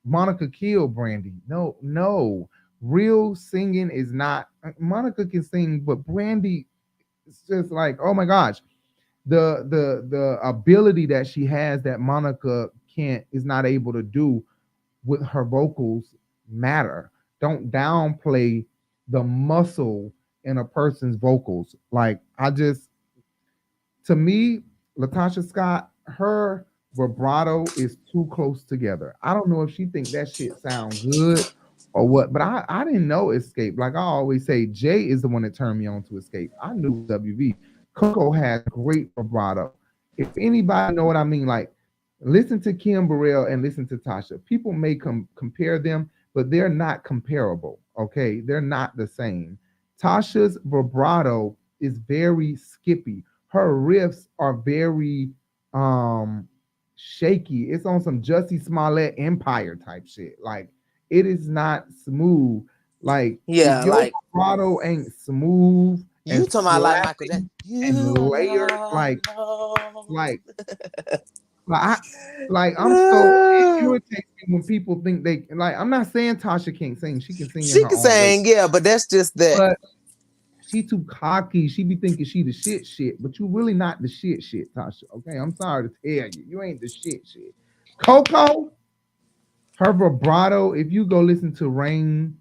Monica killed Brandy. No. Real singing is not. Monica can sing, but Brandy, it's just like, oh my gosh. The ability that she has that Monica is not able to do with her vocals matter. Don't downplay the muscle in a person's vocals. Like, to me, Latasha Scott, her vibrato is too close together. I don't know if she thinks that shit sounds good or what, but I didn't know Xscape. Like I always say, Jay is the one that turned me on to Xscape. I knew SWV. Coco has great vibrato. If anybody know what I mean, like, listen to Kim Burrell and listen to Tasha. People may compare them, but they're not comparable. Okay, they're not the same. Tasha's vibrato is very skippy. Her riffs are very shaky. It's on some Jussie Smollett Empire type shit. Like, it is not smooth. Like, yeah, if your like vibrato ain't smooth. You talking about like Michael Jackson and layered, like I'm so, it irritates me when people think they like. I'm not saying Tasha can't sing; she can sing. She can sing, yeah, but that's just that. But she too cocky. She be thinking she the shit, but you really not the shit, Tasha. Okay, I'm sorry to tell you, you ain't the shit. Coco, her vibrato. If you go listen to Rain,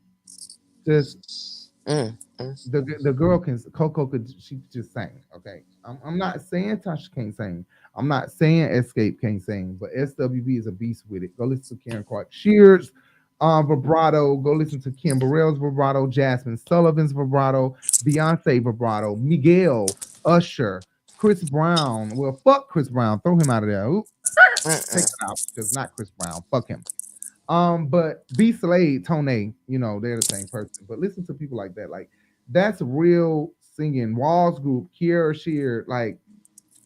just. The girl she just sang. Okay, I'm not saying Tasha can't sing. I'm not saying Xscape can't sing, but SWV is a beast with it. Go listen to Karen Clark Shear's vibrato. Go listen to Kim Burrell's vibrato, Jasmine Sullivan's vibrato, Beyonce vibrato, Miguel, Usher, Chris Brown. Well, fuck Chris Brown. Throw him out of there. Take it out, because not Chris Brown. Fuck him. But B Slade, Tone, they're the same person. But listen to people like that. Like, that's real singing. Walls Group, Kiera Shear, like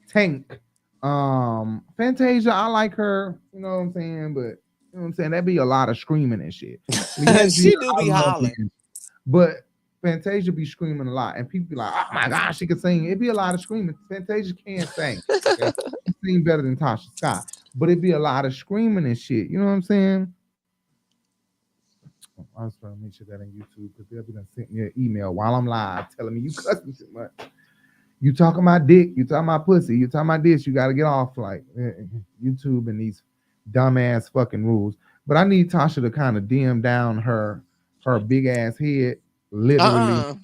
Tank, Fantasia. I like her. You know what I'm saying? But you know what I'm saying? That'd be a lot of screaming and shit. She do be hollering. But Fantasia be screaming a lot, and people be like, "Oh my gosh, she can sing." It'd be a lot of screaming. Fantasia can't sing. Okay? She sing better than Tasha Scott. but it'd be a lot of screaming and shit. You know what I'm saying? I was trying to make sure that on YouTube because they'll be done sent me an email while I'm live telling me you cuss me too much. You talking about dick, you talking about pussy, you talking about this, you got to get off like YouTube and these dumbass fucking rules. But I need Tasha to kind of dim down her big ass head, literally,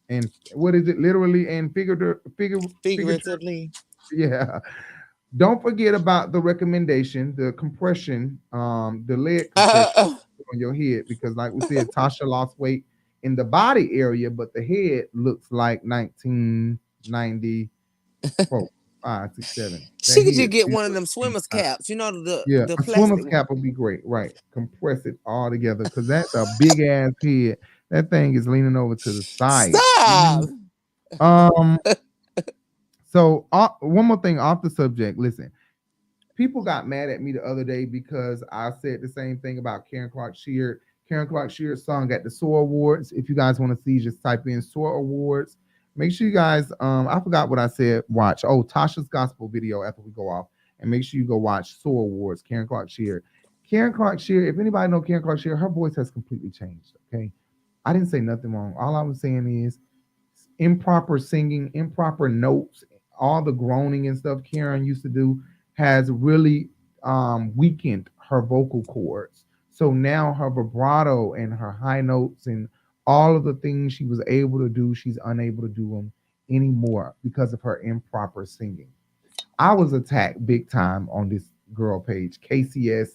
and what is it, literally and figuratively. Yeah. Don't forget about the recommendation, the compression, the leg compression on your head, because like we said, Tasha lost weight in the body area, but the head looks like 1994, 5, 6, 7. She could just get one of them swimmer's caps. You know, the a swimmer's cap would be great, right? Compress it all together because that's a big ass head. That thing is leaning over to the side. Stop. So one more thing off the subject. Listen, people got mad at me the other day because I said the same thing about Karen Clark Sheard. Karen Clark Sheard's song at the SOAR Awards. If you guys want to see, just type in SOAR Awards. Make sure you guys, I forgot what I said, watch. Oh, Tasha's gospel video after we go off. And make sure you go watch SOAR Awards, Karen Clark Sheard. Karen Clark Sheard, if anybody know Karen Clark Sheard, her voice has completely changed, okay? I didn't say nothing wrong. All I was saying is improper singing, improper notes, all the groaning and stuff Karen used to do has really weakened her vocal cords. So now her vibrato and her high notes and all of the things she was able to do, she's unable to do them anymore because of her improper singing. I was attacked big time on this girl page, KCS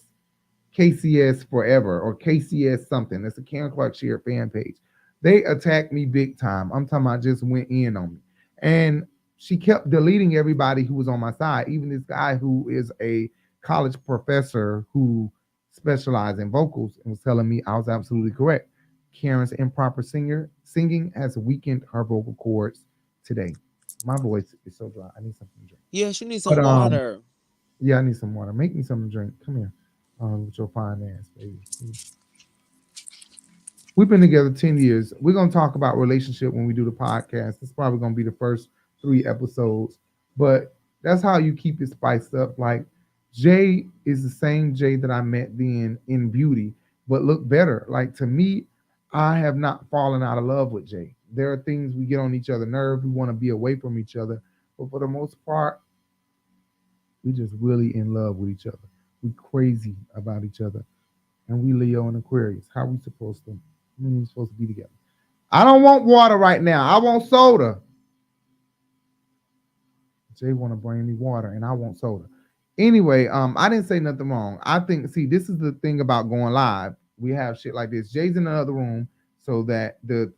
Forever or KCS something. It's a Karen Clark Sheard fan page. They attacked me big time. I'm talking about just went in on me. And she kept deleting everybody who was on my side, even this guy who is a college professor who specialized in vocals and was telling me I was absolutely correct. Karen's improper singing has weakened her vocal cords today. My voice is so dry. I need something to drink. Yeah, she needs some water. Yeah, I need some water. Make me something to drink. Come here. With your fine ass, baby. We've been together 10 years. We're going to talk about relationship when we do the podcast. It's probably going to be the first 3 episodes, but that's how you keep it spiced up. Like Jay is the same Jay that I met then in beauty, but look better. Like to me, I have not fallen out of love with Jay. There are things we get on each other's nerves. We want to be away from each other, but for the most part, we just really in love with each other. We crazy about each other, and we Leo and Aquarius. How we supposed to? We're supposed to be together. I don't want water right now. I want soda. Jay want to bring me water, and I want soda. Anyway, I didn't say nothing wrong. I think, see, this is the thing about going live. We have shit like this. Jay's in another room so that the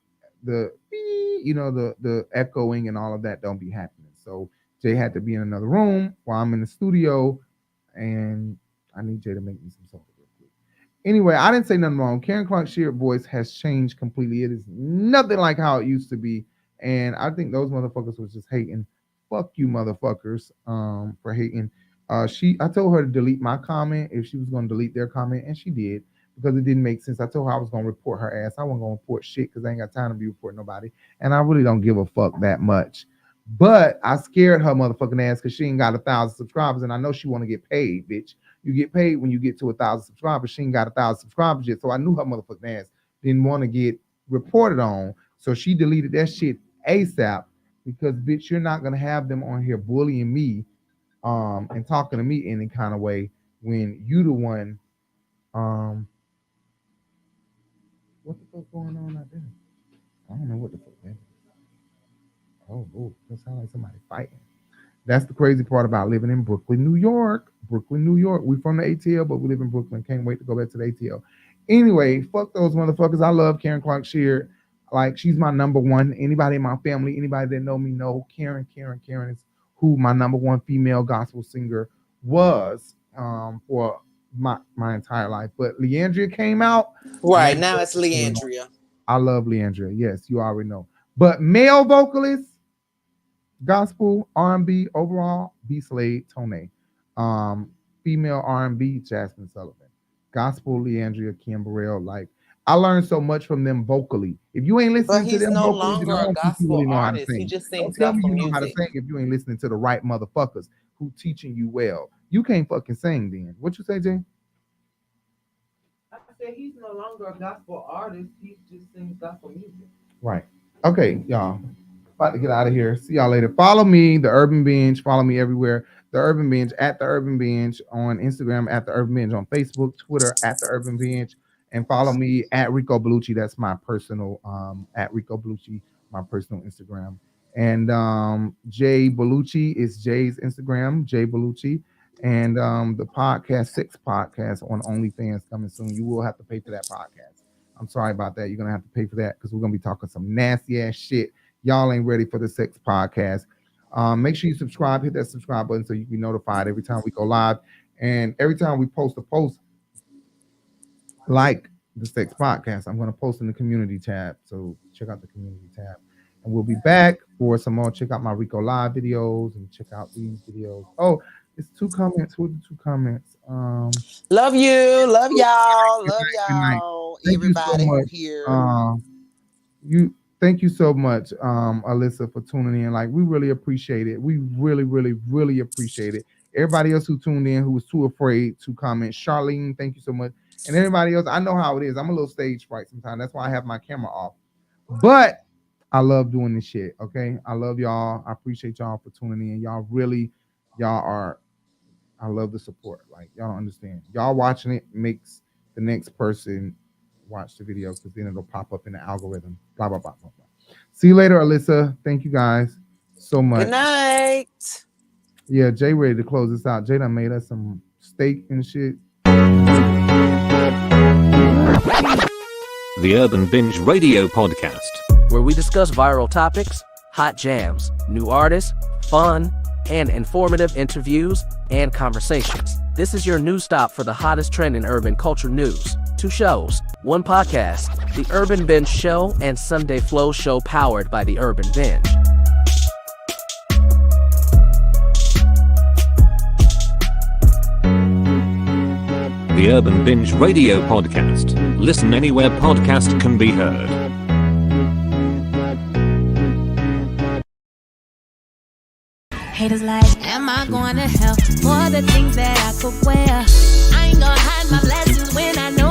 echoing and all of that don't be happening. So Jay had to be in another room while I'm in the studio, and I need Jay to make me some soda real quick. Anyway, I didn't say nothing wrong. Karen Clark Sheard voice has changed completely. It is nothing like how it used to be, and I think those motherfuckers was just hating. Fuck you, motherfuckers, for hating. I told her to delete my comment if she was going to delete their comment, and she did because it didn't make sense. I told her I was going to report her ass. I wasn't going to report shit because I ain't got time to be reporting nobody, and I really don't give a fuck that much. But I scared her motherfucking ass because she ain't got 1,000 subscribers, and I know she want to get paid, bitch. You get paid when you get to 1,000 subscribers. She ain't got 1,000 subscribers yet, so I knew her motherfucking ass didn't want to get reported on, so she deleted that shit ASAP because, bitch, you're not gonna have them on here bullying me, and talking to me any kind of way when you the one. What the fuck going on out there? I don't know what the fuck that is. Oh, that sounds like somebody fighting. That's the crazy part about living in Brooklyn, New York. Brooklyn, New York. We from the ATL, but we live in Brooklyn. Can't wait to go back to the ATL. Anyway, fuck those motherfuckers. I love Karen Clark Sheard. Like, she's my number one. Anybody in my family, anybody that know me know Karen is who my number one female gospel singer was for my entire life. But Leandria came out. Right, now it's Leandria. I love Leandria. Yes, you already know. But male vocalists, gospel, R&B, overall, B. Slade, Tone. Female R&B, Jasmine Sullivan. Gospel, Leandria, Kim Burrell. Like, I learned so much from them vocally. If you ain't listening to them vocally, longer a gospel artist. He just sings gospel music. Don't tell me you know music. how to sing if you ain't listening to the right motherfuckers who teaching you well. You can't fucking sing then. What you say, Jay? I said he's no longer a gospel artist. He just sings gospel music. Right. Okay, y'all. About to get out of here. See y'all later. Follow me, The Urban Binge. Follow me everywhere. The Urban Binge, at The Urban Binge on Instagram, at The Urban Binge on Facebook, Twitter, at The Urban Binge. And follow me at Rico Bellucci. That's my personal, at Rico Bellucci, my personal Instagram. And Jay Bellucci is Jay's Instagram, Jay Bellucci. And the podcast, Sex Podcast on OnlyFans coming soon. You will have to pay for that podcast. I'm sorry about that. You're going to have to pay for that because we're going to be talking some nasty ass shit. Y'all ain't ready for the Sex Podcast. Make sure you subscribe, hit that subscribe button so you can be notified every time we go live. And every time we post a post like the Sex Podcast, I'm going to post in the community tab. So check out the community tab. And we'll be back for some more. Check out my Rico Live videos and check out these videos. Oh, it's 2 comments. Who are the 2 comments? Love you. Love y'all. Love y'all. Everybody so here. Thank you so much, Alyssa, for tuning in. Like, we really appreciate it. We really, really, really appreciate it. Everybody else who tuned in, who was too afraid to comment. Charlene, thank you so much. And everybody else, I know how it is. I'm a little stage fright sometimes. That's why I have my camera off. But I love doing this shit, okay? I love y'all. I appreciate y'all for tuning in. I love the support. Like, y'all don't understand. Y'all watching it makes the next person watch the video because then it'll pop up in the algorithm. Blah, blah, blah, blah, blah. See you later, Alyssa. Thank you guys so much. Good night. Yeah, Jay ready to close this out. Jay done made us some steak and shit. The Urban Binge Radio Podcast, where we discuss viral topics, hot jams, new artists, fun, and informative interviews and conversations. This is your news stop for the hottest trend in urban culture news. 2 shows, 1 podcast, The Urban Binge Show and Sunday Flow Show powered by The Urban Binge. the Urban Binge Radio Podcast. Listen anywhere podcast can be heard. Haters like, am I going to hell for the things that I could wear? I ain't gonna hide my blessings when I know